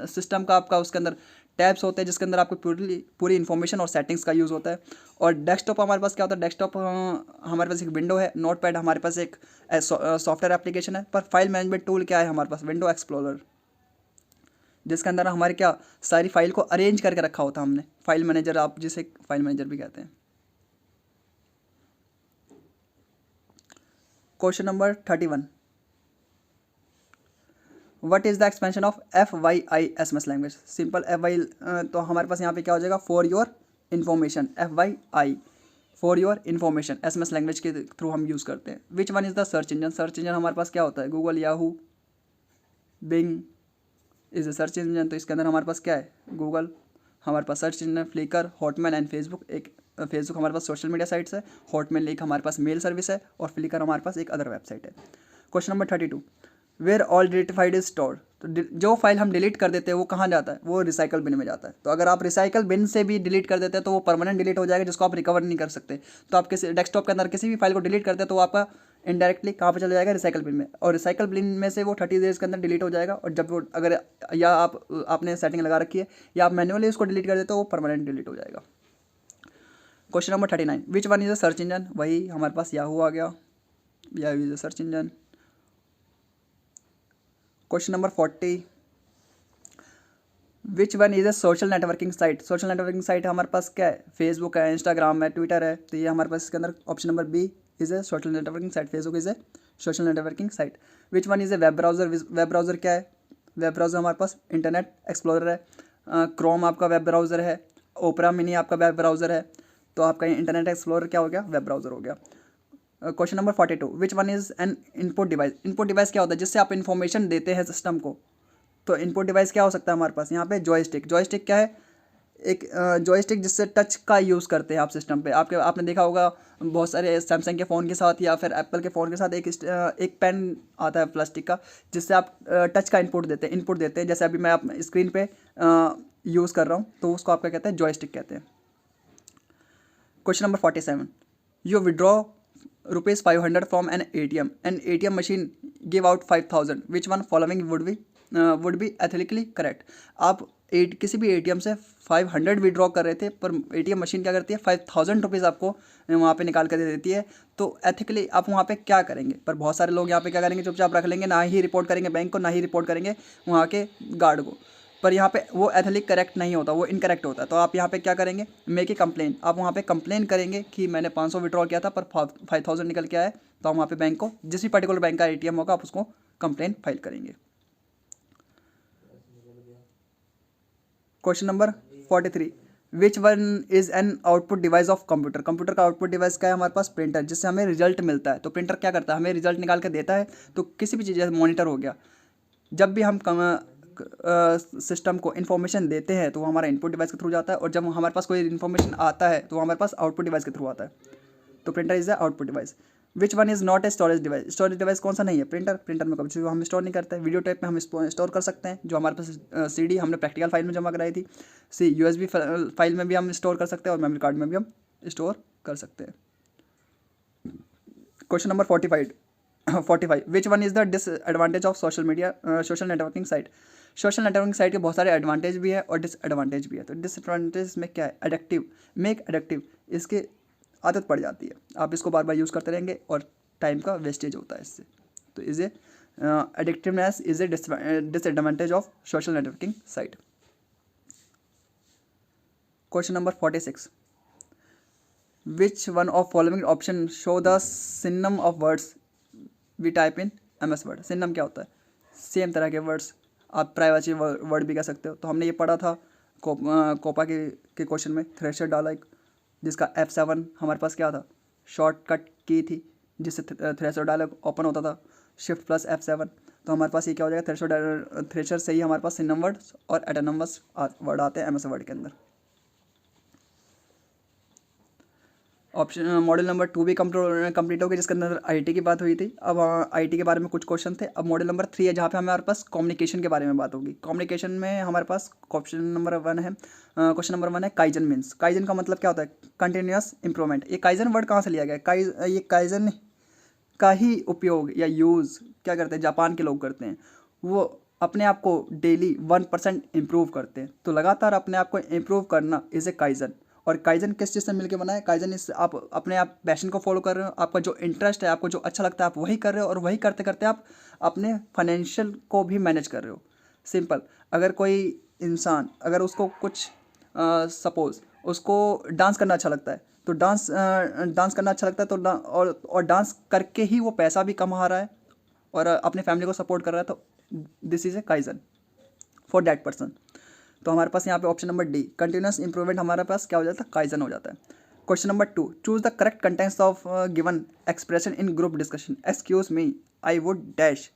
सिस्टम का आपका उसके अंदर टैब्स होते हैं जिसके अंदर आपको पूरी इन्फॉर्मेशन और सेटिंग्स का यूज़ होता है। और डेस्कटॉप हमारे पास क्या होता है, डेस्कटॉप हमारे पास एक विंडो है, नोटपैड हमारे पास एक सॉफ्टवेयर एप्लीकेशन है। पर फाइल मैनेजमेंट टूल क्या है हमारे पास, विंडो एक्सप्लोरर, जिसके अंदर हमारे क्या सारी फाइल को अरेंज करके रखा होता है हमने। फाइल मैनेजर, आप जिसे फाइल मैनेजर भी कहते हैं। Question number 31, what is the expansion of FYI language? Simple FY, तो हमारे पास यहाँ पे क्या हो जाएगा, for your information. FYI for your information SMS language के थ्रू हम यूज़ करते हैं। Which one is the search engine? Search engine हमारे पास क्या होता है, Google, Yahoo, Bing is a search engine. तो इसके अंदर हमारे पास क्या है, गूगल, हमारे पास search engine, Flickr, Hotmail and Facebook. एक फेसबुक हमारे पास सोशल मीडिया साइट्स है, हॉटमेल एक हमारे पास मेल सर्विस है, और फ्लिकर हमारे पास एक अदर वेबसाइट है। Question number 32, where all deleted file is stored? तो जो फाइल हम डिलीट कर देते हैं वो कहाँ जाता है, वो रिसाइकल बिन में जाता है। तो अगर आप रिसाइकल बिन से भी डिलीट कर देते हैं तो वो परमानेंट डिलीट हो जाएगा, जिसको आप रिकवर नहीं कर सकते। तो आप किसी डेस्कटॉप के अंदर किसी भी फाइल को डिलीट करते हैं तो वो आपका इनडायरेक्टली कहाँ पे चला जाएगा, रिसाइकल बिन में। और रिसाइकल बिन में से वो 30 डेज़ के अंदर डिलीट हो जाएगा। और जब वो अगर या आपने सेटिंग लगा रखी है या आप मैन्युअली उसको डिलीट कर देते हो वो परमानेंट डिलीट हो जाएगा। Question number 39, which one is a search engine? वही हमारे पास याहू आ गया, Yahoo is a search engine. Question number 40, which one is a social networking site? Social networking site हमारे पास क्या है, फेसबुक है, इंस्टाग्राम है, ट्विटर है। तो ये हमारे पास इसके अंदर option number B is a social networking site. Facebook is a social networking site. Which one is a web browser? Web browser क्या है, वेब ब्राउज़र हमारे पास इंटरनेट एक्सप्लोरर है, क्रोम आपका वेब ब्राउज़र है, ओपरा मिनी आपका web browser है। तो आपका इंटरनेट एक्सप्लोरर क्या हो गया, वेब ब्राउज़र हो गया। Question number 42, which one is an input device? Input device क्या होता है, जिससे आप इन्फॉर्मेशन देते हैं सिस्टम को। तो इनपुट डिवाइस क्या हो सकता है हमारे पास, यहाँ पे जॉयस्टिक। जॉयस्टिक क्या है, एक जॉयस्टिक जिससे टच का यूज़ करते हैं आप सिस्टम पे। आपने देखा होगा बहुत सारे सैमसंग के फ़ोन के साथ या फिर एप्पल के फ़ोन के साथ एक पेन आता है प्लास्टिक का, जिससे आप टच का इनपुट देते हैं। जैसे अभी मैं आप स्क्रीन पे यूज़ कर रहा हूँ तो उसको आपका कहते हैं जॉयस्टिक कहते हैं। Question number 47, you withdraw ₹500 from an ATM। An ATM machine give out 5000, which one following would be ethically correct? आप किसी भी ATM से 500 विड्रॉ कर रहे थे, पर ATM मशीन क्या करती है, 5000 रुपीज़ आपको वहाँ पे निकाल कर दे देती है। तो एथिकली आप वहाँ पे क्या करेंगे? पर बहुत सारे लोग यहाँ पे क्या करेंगे, चुपचाप रख लेंगे, ना ही रिपोर्ट करेंगे बैंक को, ना ही रिपोर्ट करेंगे वहाँ के गार्ड को। पर यहाँ पे वो एथिकली करेक्ट नहीं होता, वो इनकरेक्ट होता है। तो आप यहाँ पे क्या करेंगे, मेक ए कंप्लेन। आप वहाँ पे कंप्लेन करेंगे कि मैंने 500 विड्रॉ किया था पर 5000 निकल के आया है। तो हम वहाँ पे बैंक को, जिस भी पर्टिकुलर बैंक का ATM होगा, आप उसको कंप्लेन फाइल करेंगे। Question number 43, which one is an output device of computer. Computer का आउटपुट डिवाइस क्या है हमारे पास? प्रिंटर, जिससे हमें रिजल्ट मिलता है। तो प्रिंटर क्या करता है? हमें रिजल्ट निकाल के देता है। तो किसी भी चीज़, जैसे मॉनिटर हो गया, जब भी हम सिस्टम को इन्फॉर्मेशन देते हैं तो वो हमारा इनपुट डिवाइस के थ्रू जाता है, और जब हमारे पास कोई इन्फॉर्मेशन आता है तो वो हमारे पास आउटपुट डिवाइस के थ्रू आता है। तो printer is the output device. Which one is not a storage device. Storage device कौन सा नहीं है? प्रिंटर। प्रिंटर में कभी हम स्टोर नहीं करते हैं। वीडियो टेप में हम स्टोर कर सकते हैं, जो हमारे पास CD हमने प्रैक्टिकल फाइल में जमा कराई थी। USB फाइल में भी हम स्टोर कर सकते हैं, और मेमोरी कार्ड में भी हम स्टोर कर सकते हैं। Question number 45 which one is the disadvantage of social media, social networking site. Social networking site के बहुत सारे एडवांटेज भी है और डिसएडवांटेज भी है। तो डिसएडवांटेज में क्या है? एडिक्टिव, मेक एडिक्टिव, इसके आदत पड़ जाती है, आप इसको बार बार यूज़ करते रहेंगे और टाइम का वेस्टेज होता है इससे। तो is a addictiveness is a disadvantage of social networking site. Question number 46 which one of following option show the synonym of words we type in MS Word. Synonym क्या होता है? सेम तरह के वर्ड्स, आप प्राइवेसी वर्ड भी कह सकते हो। तो हमने ये पढ़ा था कोपा के क्वेश्चन में, थ्रेशर डाला एक, जिसका F7 हमारे पास क्या था? शॉर्टकट की थी, जिससे थ्रेशर डायलॉग ओपन होता था, Shift + F7। तो हमारे पास ये क्या हो जाएगा? थ्रेशर से ही हमारे पास सिनम वर्ड्स और एटोनमस वर्ड आते हैं MS वर्ड के अंदर। ऑप्शन मॉडल नंबर 2 भी कंप्लीट हो गई, जिसके अंदर IT की बात हुई थी। अब IT के बारे में कुछ क्वेश्चन थे। अब मॉडल नंबर 3 है, जहाँ पे हमारे पास कम्युनिकेशन के बारे में बात होगी। कम्युनिकेशन में हमारे पास क्वेश्चन नंबर 1 है काइजन मीन्स। काइजन का मतलब क्या होता है? Continuous improvement. ये काइजन वर्ड कहाँ से लिया गया? ये काइजन का ही उपयोग या यूज़ क्या करते हैं? जापान के लोग करते हैं। वो अपने आप को डेली 1% इम्प्रूव करते हैं। तो लगातार अपने आप को इम्प्रूव करना इज़ ए काइजन। और काइजन किस चीज़ से मिलकर बना है? काइजन इस आप अपने आप पैशन को फॉलो कर रहे हो, आपका जो इंटरेस्ट है, आपको जो अच्छा लगता है, आप वही कर रहे हो, और वही करते करते आप अपने फाइनेंशियल को भी मैनेज कर रहे हो। सिंपल। अगर कोई इंसान, अगर उसको कुछ सपोज उसको डांस करना अच्छा लगता है, तो डांस करना अच्छा लगता है, तो और डांस करके ही वो पैसा भी कमा रहा है और अपने फैमिली को सपोर्ट कर रहा है, तो this is a kaizen for that person. तो हमारे पास यहाँ पे option number D continuous improvement हमारे पास क्या हो जाता है? काइजन हो जाता है। Question number 2 choose the correct contents of given expression in group discussion. Excuse me I would dash.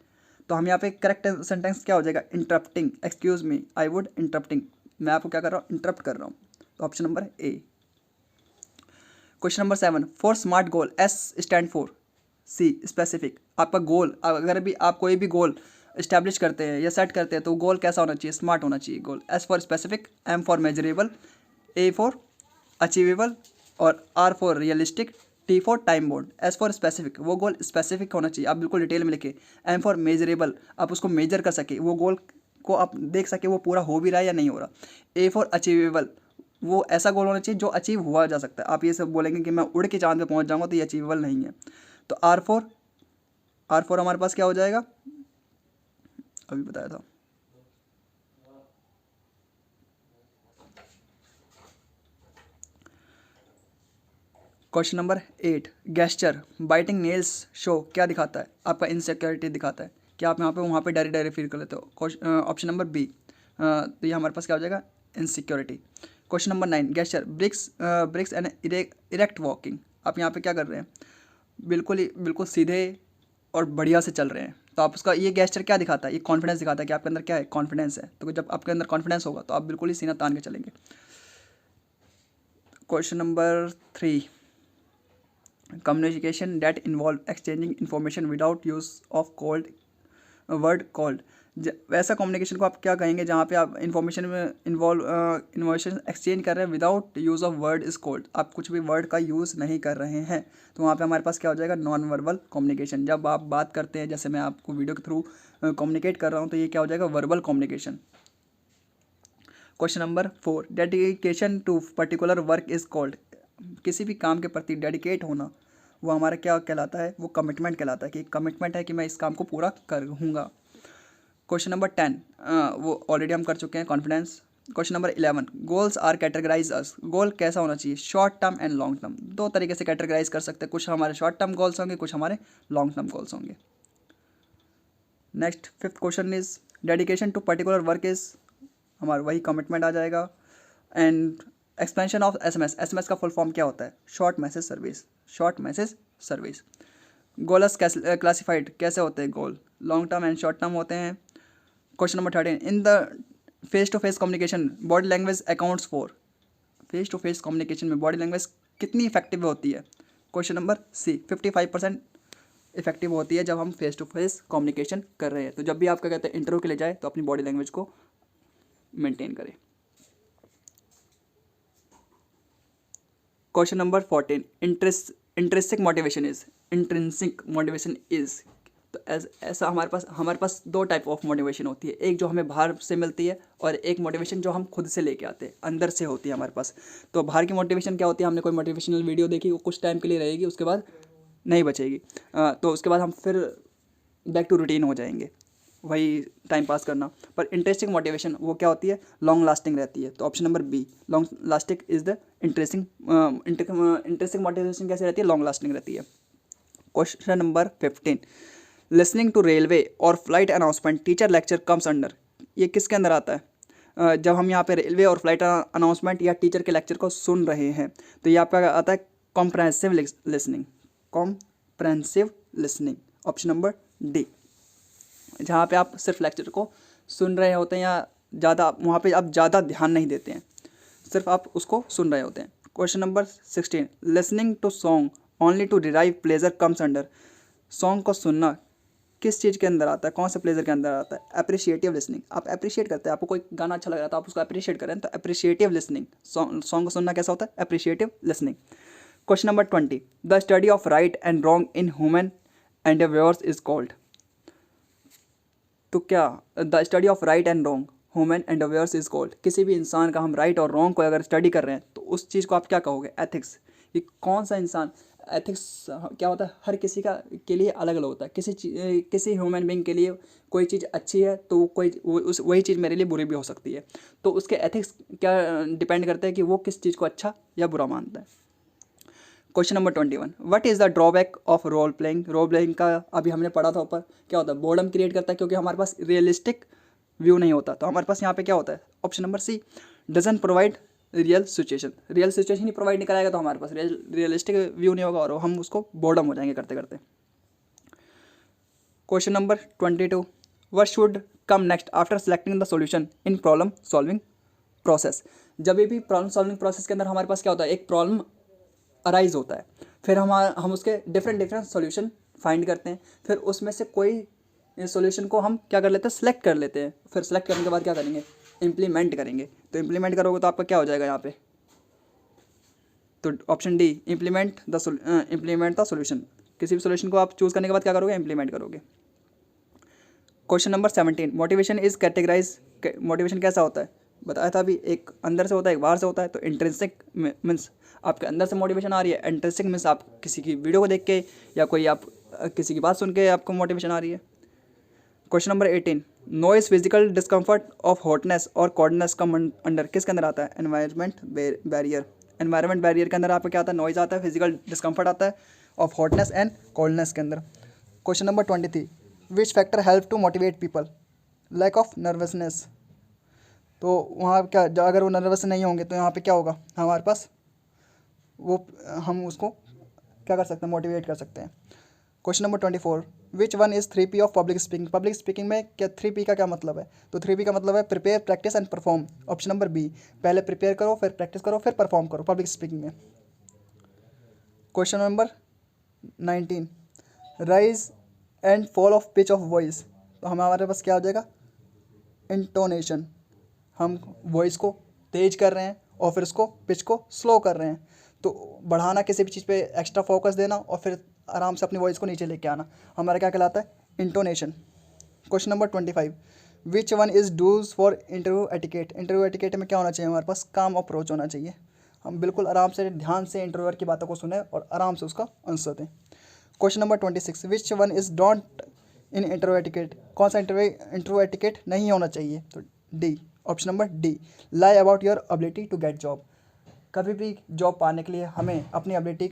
तो हम यहाँ पे करेक्ट सेंटेंस क्या हो जाएगा? Interrupting. Excuse me I would interrupting, मैं आपको क्या कर रहा हूँ? इंटरप्ट कर रहा हूँ। तो option number A। Question number 7 for smart goal S stand for C specific. आपका गोल, अगर भी आप कोई भी गोल इस्टेब्लिश करते हैं या सेट करते हैं, तो गोल कैसा होना चाहिए? स्मार्ट होना चाहिए गोल। S for specific, M for measurable, A for achievable, और R for realistic, T for time bound. S for specific, वो गोल स्पेसिफिक होना चाहिए, आप बिल्कुल डिटेल में लिखे। M फॉर मेजरेबल, आप उसको मेजर कर सके, वो गोल को आप देख सके वो पूरा हो भी रहा है या नहीं हो रहा। A फॉर अचीवेबल, वो ऐसा गोल होना चाहिए जो अचीव हुआ जा सकता है। आप ये सब बोलेंगे कि मैं उड़ के चांद पे पहुंच जाऊंगा, तो ये अचीवेबल नहीं है। तो R4 हमारे पास क्या हो जाएगा? अभी बताया था। Question number 8 gesture biting nails show क्या दिखाता है? आपका इनसिक्योरिटी दिखाता है कि आप यहाँ पे वहाँ पे डरे फील कर लेते हो। ऑप्शन नंबर B, तो ये हमारे पास क्या हो जाएगा? Insecurity. Question number 9 gesture brisk and erect walking. आप यहाँ पे क्या कर रहे हैं? बिल्कुल सीधे और बढ़िया से चल रहे हैं। तो आप उसका ये गेस्चर क्या दिखाता है? ये कॉन्फिडेंस दिखाता है कि आपके अंदर क्या है? कॉन्फिडेंस है। तो जब आपके अंदर कॉन्फिडेंस होगा तो आप बिल्कुल ही सीना तान के चलेंगे। Question number 3 communication that involve exchanging information without use of called word called. वैसा कम्युनिकेशन को आप क्या कहेंगे जहाँ पे आप इन्फॉर्मेशन में इन्फॉर्मेशन एक्सचेंज कर रहे हैं without use of word is called. आप कुछ भी वर्ड का यूज़ नहीं कर रहे हैं, तो वहाँ पे हमारे पास क्या हो जाएगा? Non verbal communication. जब आप बात करते हैं, जैसे मैं आपको वीडियो के थ्रू कम्युनिकेट कर रहा हूँ, तो ये क्या हो जाएगा? Verbal communication. Question number 4 dedication to particular work is called. किसी भी काम के प्रति डेडिकेट होना, वो हमारा क्या कहलाता है? वो कमिटमेंट कहलाता है कि कमिटमेंट है कि मैं इस काम को पूरा करूँगा। क्वेश्चन नंबर 10 वो ऑलरेडी हम कर चुके हैं, confidence. Question number 11 goals are categorise as. Goal कैसा होना चाहिए? Short term and long term. दो तरीके से कैटेगराइज कर सकते हैं, कुछ हमारे शॉर्ट टर्म गोल्स होंगे, कुछ हमारे लॉन्ग टर्म गोल्स होंगे। Next 5th question is dedication to particular work is, हमारा वही कमिटमेंट आ जाएगा। And expansion of SMS, SMS का फुल फॉर्म क्या होता है? Short message service, short message service. Goals classified कैसे होते हैं? Goal long term and short term होते हैं। Question number 13, in the face to face communication body language accounts for, face to face communication में body language कितनी effective होती है? Question number C, 55% effective होती है जब हम फेस टू फेस कम्युनिकेशन कर रहे हैं। तो जब भी आप क्या कहते हैं इंटरव्यू के लिए जाए तो अपनी बॉडी लैंग्वेज को मेंटेन करें। Question number 14, intrinsic motivation is, intrinsic motivation is, तो ऐसा हमारे पास दो टाइप ऑफ मोटिवेशन होती है, एक जो हमें बाहर से मिलती है और एक मोटिवेशन जो हम खुद से लेके आते हैं, अंदर से होती है हमारे पास। तो बाहर की मोटिवेशन क्या होती है? हमने कोई मोटिवेशनल वीडियो देखी, वो कुछ टाइम के लिए रहेगी, उसके बाद नहीं बचेगी। तो उसके बाद हम फिर बैक टू रूटीन हो जाएंगे, वही टाइम पास करना। पर इंटरेस्टिंग मोटिवेशन वो क्या होती है? लॉन्ग लास्टिंग रहती है। तो option number B, long lasting is the interesting motivation कैसे रहती है? लॉन्ग लास्टिंग रहती है। Question number 15, listening to railway और flight announcement teacher lecture comes under, ये किसके अंदर आता है? जब हम यहाँ पे रेलवे और फ्लाइट अनाउंसमेंट या टीचर के लेक्चर को सुन रहे हैं तो ये आपका आता है comprehensive listening, comprehensive listening, option number D. जहाँ पे आप सिर्फ लेक्चर को सुन रहे होते हैं या ज़्यादा वहाँ पे आप ज़्यादा ध्यान नहीं देते हैं, सिर्फ आप उसको सुन रहे होते हैं। Question number 16, listening to song only to derive pleasure comes under, song को सुनना किस चीज़ के अंदर आता है? कौन से प्लेजर के अंदर आता है? अप्रिशिएटिव लिसनिंग, आप अप्रिशिएट करते हैं, आपको कोई गाना अच्छा लग रहा है तो आप उसको अप्रिशिएट करें, तो अप्रिशिएटिव लिसनिंग, सॉन्ग को सुनना कैसा होता है? Appreciative listening. Question number 20, the study of right and wrong in human endeavours is called, तो क्या the study of right and wrong human endeavours is called, किसी भी इंसान का हम राइट और रॉन्ग को अगर स्टडी कर रहे हैं तो उस चीज़ को आप क्या कहोगे? एथिक्स। ये कौन सा इंसान, एथिक्स क्या होता है? हर किसी का के लिए अलग अलग होता है। किसी ह्यूमन बीइंग के लिए कोई चीज़ अच्छी है तो वही चीज़ मेरे लिए बुरी भी हो सकती है। तो उसके एथिक्स क्या डिपेंड करते हैं कि वो किस चीज़ को अच्छा या बुरा मानता है। Question number 21, what is the drawback of role playing, role playing का अभी हमने पढ़ा था ऊपर, क्या होता है? बोर्डम क्रिएट करता है क्योंकि हमारे पास रियलिस्टिक व्यू नहीं होता। तो हमारे पास यहाँ पे क्या होता है? Option number C, doesn't provide real situation ही प्रोवाइड नहीं कराएगा तो हमारे पास रियलिस्टिक व्यू नहीं होगा और हम उसको बोर्डम हो जाएंगे करते करते। Question number 22, what should come next after selecting the solution in problem solving process, जब भी प्रॉब्लम सॉल्विंग प्रोसेस के अंदर हमारे पास क्या होता है? एक प्रॉब्लम अराइज होता है, फिर हम उसके डिफरेंट सॉल्यूशन फाइंड करते हैं, फिर उसमें से कोई सॉल्यूशन को हम क्या कर लेते हैं? सेलेक्ट कर लेते हैं, फिर सेलेक्ट करने के बाद क्या करेंगे? इम्प्लीमेंट करेंगे। तो इम्प्लीमेंट करोगे तो आपका क्या हो जाएगा यहाँ पे? तो option D, implement the solution, किसी भी सॉल्यूशन को आप चूज़ करने के बाद क्या करोगे? इम्प्लीमेंट करोगे। Question number 17, motivation is categorize, motivation कैसा होता है? बताया था अभी, एक अंदर से होता है एक बाहर से होता है। तो इंट्रिंसिक मीन्स आपके अंदर से मोटिवेशन आ रही है, इंट्रिंसिक मीन्स आप किसी की वीडियो को देख के या कोई आप किसी की बात सुन के आपको मोटिवेशन आ रही है। Question number 18, noise physical discomfort of hotness और कोल्डनेस का अंडर किसके अंदर आता है? एनवायरनमेंट बैरियर, एनवायरनमेंट बैरियर के अंदर आपको क्या आता है? नॉइज आता है, फिजिकल डिस्कम्फर्ट आता है ऑफ हॉटनेस एंड कोल्डनेस के अंदर। Question number 23, which factor help to motivate people? Lack of nervousness, तो वहाँ क्या अगर वो नर्वस नहीं होंगे तो यहाँ पे क्या होगा? हमारे पास वो हम उसको क्या कर सकते हैं? मोटिवेट कर सकते हैं। Question number 24, which one is 3P of public speaking, public speaking में क्या 3P का क्या मतलब है? तो 3P का मतलब है prepare, practice and perform. Option number B, पहले प्रिपेयर करो, फिर प्रैक्टिस करो, फिर परफॉर्म करो पब्लिक स्पीकिंग में। Question number 19, rise and fall of pitch of voice, तो हमारे पास क्या हो जाएगा? इंटोनेशन, हम वॉइस को तेज कर रहे हैं और फिर उसको पिच को स्लो कर रहे हैं। तो बढ़ाना, किसी भी चीज़ पे एक्स्ट्रा फोकस देना और फिर आराम से अपनी वॉइस को नीचे लेके आना, हमारा क्या कहलाता है? Intonation. Question number 25, which one is dos for interview etiquette, interview etiquette में क्या होना चाहिए? हमारे पास काम अप्रोच होना चाहिए, हम बिल्कुल आराम से ध्यान से इंटरव्यूअर की बातों को सुने और आराम से उसका आंसर दें। Question number 26, which one is don't in interview etiquette, कौन सा इंटरव्यू एटिकेट नहीं होना चाहिए? तो D, option number D, lie about your ability to get job, कभी भी जॉब पाने के लिए हमें अपनी एबिलिटी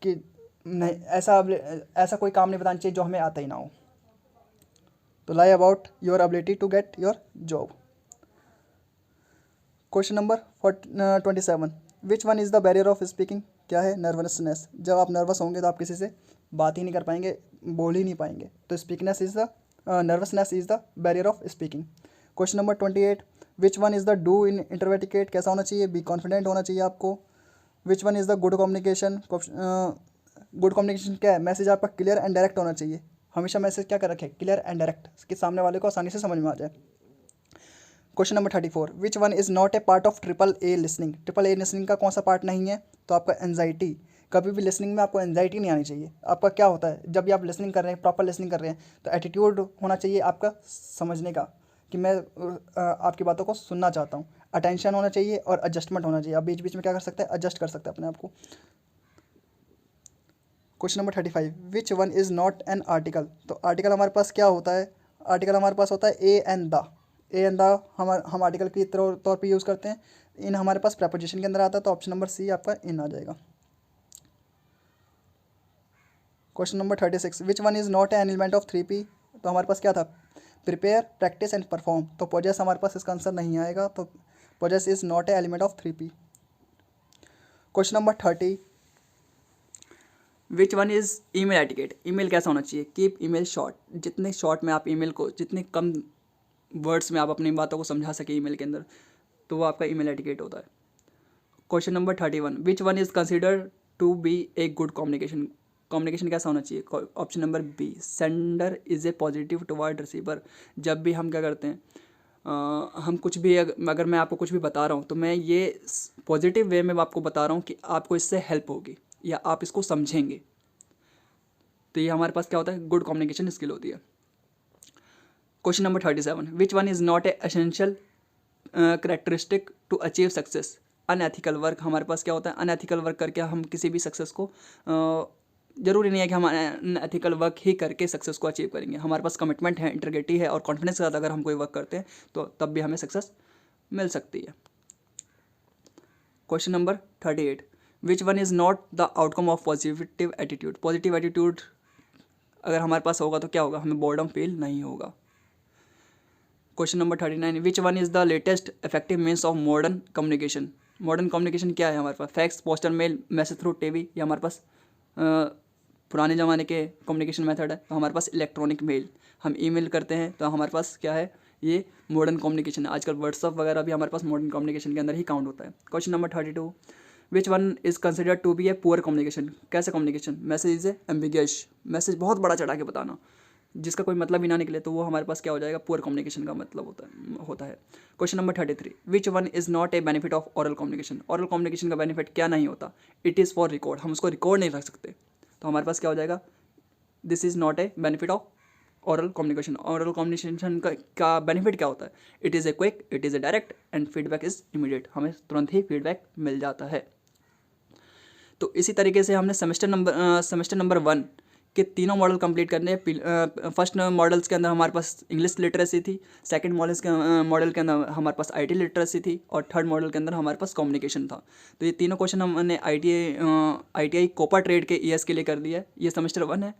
की नहीं, ऐसा कोई काम नहीं बताना चाहिए जो हमें आता ही ना हो। तो lie about your ability to get your job. Question number 27, which one is the barrier of speaking? क्या है? नर्वसनेस। जब आप नर्वस होंगे तो आप किसी से बात ही नहीं कर पाएंगे, बोल ही नहीं पाएंगे। तो स्पीकनेस is the nervousness is the barrier of speaking. Question number 28, which one is the do in interview etiquette? कैसा होना चाहिए? बी कॉन्फिडेंट होना चाहिए आपको। Which one is the good communication? Good communication क्या है? मैसेज आपका क्लियर एंड डायरेक्ट होना चाहिए। हमेशा मैसेज क्या कर रखे? क्लियर एंड डायरेक्ट, कि सामने वाले को आसानी से समझ में आ जाए। Question number 34, which one is not A part of triple A listening? Triple A listening का कौन सा पार्ट नहीं है? तो आपका एंजाइटी। कभी भी लिसनिंग में आपको एंजाइटी नहीं आनी चाहिए। आपका क्या होता है, जब भी आप लिसनिंग कर रहे हैं, प्रॉपर लिसनिंग कर रहे हैं, तो एटीट्यूड होना चाहिए आपका समझने का, कि मैं आपकी बातों को सुनना चाहता हूँ। अटेंशन होना चाहिए और एडजस्टमेंट होना चाहिए। आप बीच बीच में क्या कर सकते हैं? एडजस्ट कर सकते हैं अपने आप को। Question number 35, which one is not an article? तो आर्टिकल हमारे पास क्या होता है? आर्टिकल हमारे पास होता है A and the. A and the हम आर्टिकल के तौर पे यूज़ करते हैं। इन हमारे पास प्रपोजिशन के अंदर आता है, तो ऑप्शन नंबर सी आपका इन आ जाएगा। Question number 36, which one is not an element of 3P? तो हमारे पास क्या था? Prepare, practice and perform. तो पोजेस हमारे पास इसका आंसर नहीं आएगा, तो pauses is not a element of 3P। Question number 30, which one is email etiquette? Email कैसा होना चाहिए? Keep email short. जितने शॉर्ट में आप ईमेल को, जितने कम वर्ड्स में आप अपनी बातों को समझा सके ईमेल के अंदर, तो वो आपका ईमेल एटिकेट होता है। Question number 31, which one is considered to be a good communication? Communication कैसा होना चाहिए? Option number B, sender is a positive toward receiver. जब भी हम क्या करते हैं, हम कुछ भी अगर मैं आपको कुछ भी बता रहा हूँ, तो मैं ये पॉजिटिव वे में आपको बता रहा हूँ कि आपको इससे हेल्प होगी या आप इसको समझेंगे। तो ये हमारे पास क्या होता है? गुड कम्युनिकेशन स्किल होती है। Question number 37, which one is not a essential characteristic to achieve success? Unethical work. हमारे पास क्या होता है? अनएथिकल वर्क करके हम किसी भी सक्सेस को, ज़रूरी नहीं है कि हम अनएथिकल वर्क ही करके सक्सेस को अचीव करेंगे। हमारे पास कमिटमेंट है, इंटीग्रिटी है और कॉन्फिडेंस के साथ अगर हम कोई वर्क करते हैं, तो तब भी हमें सक्सेस मिल सकती है। Question number 38, which one is not the outcome of positive attitude? Positive attitude अगर हमारे पास होगा तो क्या होगा? हमें बोर्डम फील नहीं होगा। Question number 39, which one is the latest effective means of modern communication? Modern communication क्या है हमारे पास? Fax, poster, mail, message through TV. ये हमारे पास पुराने ज़माने के कम्युनिकेशन मेथड है। तो हमारे पास इलेक्ट्रॉनिक मेल, हम ईमेल करते हैं, तो हमारे पास क्या है? ये मॉडर्न कम्युनिकेशन है। आजकल व्हाट्सअप वगैरह भी हमारे पास मॉडर्न कम्युनिकेशन के अंदर ही काउंट होता है। Question number 32, which one is considered to be a poor communication? कैसे communication? Message is ambiguous. Message बहुत बड़ा चढ़ा के बताना, जिसका कोई मतलब ही ना निकले, तो वो हमारे पास क्या हो जाएगा? पुअर कम्युनिकेशन का मतलब होता है। Question number 33, which one is not a benefit of oral communication? Oral communication का बेनिफिट क्या नहीं होता? It is for record. हम उसको रिकॉर्ड नहीं रख सकते, तो हमारे पास क्या हो जाएगा? This is not a benefit of oral communication. Oral communication का बेनिफिट क्या होता है? It is a quick, it is a direct and feedback is immediate. हमें तुरंत ही फीडबैक मिल जाता है। तो इसी तरीके से हमने सेमेस्टर नंबर 1 के तीनों मॉडल कंप्लीट करने। फर्स्ट मॉडल्स के अंदर हमारे पास इंग्लिश लिटरेसी थी, सेकंड मॉडल के अंदर हमारे पास आईटी लिटरेसी थी, और थर्ड मॉडल के अंदर हमारे पास कम्युनिकेशन था। तो ये तीनों क्वेश्चन हमने आईटीआई कोपा ट्रेड के ईएस के लिए कर दिया है। ये सेमेस्टर 1 है,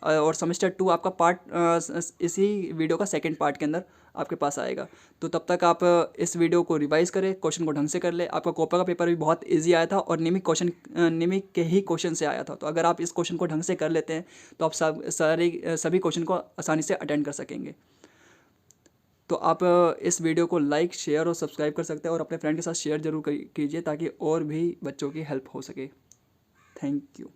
और सेमेस्टर 2 आपका पार्ट इसी वीडियो का सेकंड पार्ट के अंदर आपके पास आएगा। तो तब तक आप इस वीडियो को रिवाइज़ करें, क्वेश्चन को ढंग से कर ले। आपका कोपा का पेपर भी बहुत इजी आया था और निमिक के ही क्वेश्चन से आया था। तो अगर आप इस क्वेश्चन को ढंग से कर लेते हैं, तो आप सभी क्वेश्चन को आसानी से अटेंड कर सकेंगे। तो आप इस वीडियो को लाइक, शेयर और सब्सक्राइब कर सकते हैं, और अपने फ्रेंड के साथ शेयर जरूर कीजिए, ताकि और भी बच्चों की हेल्प हो सके। Thank you.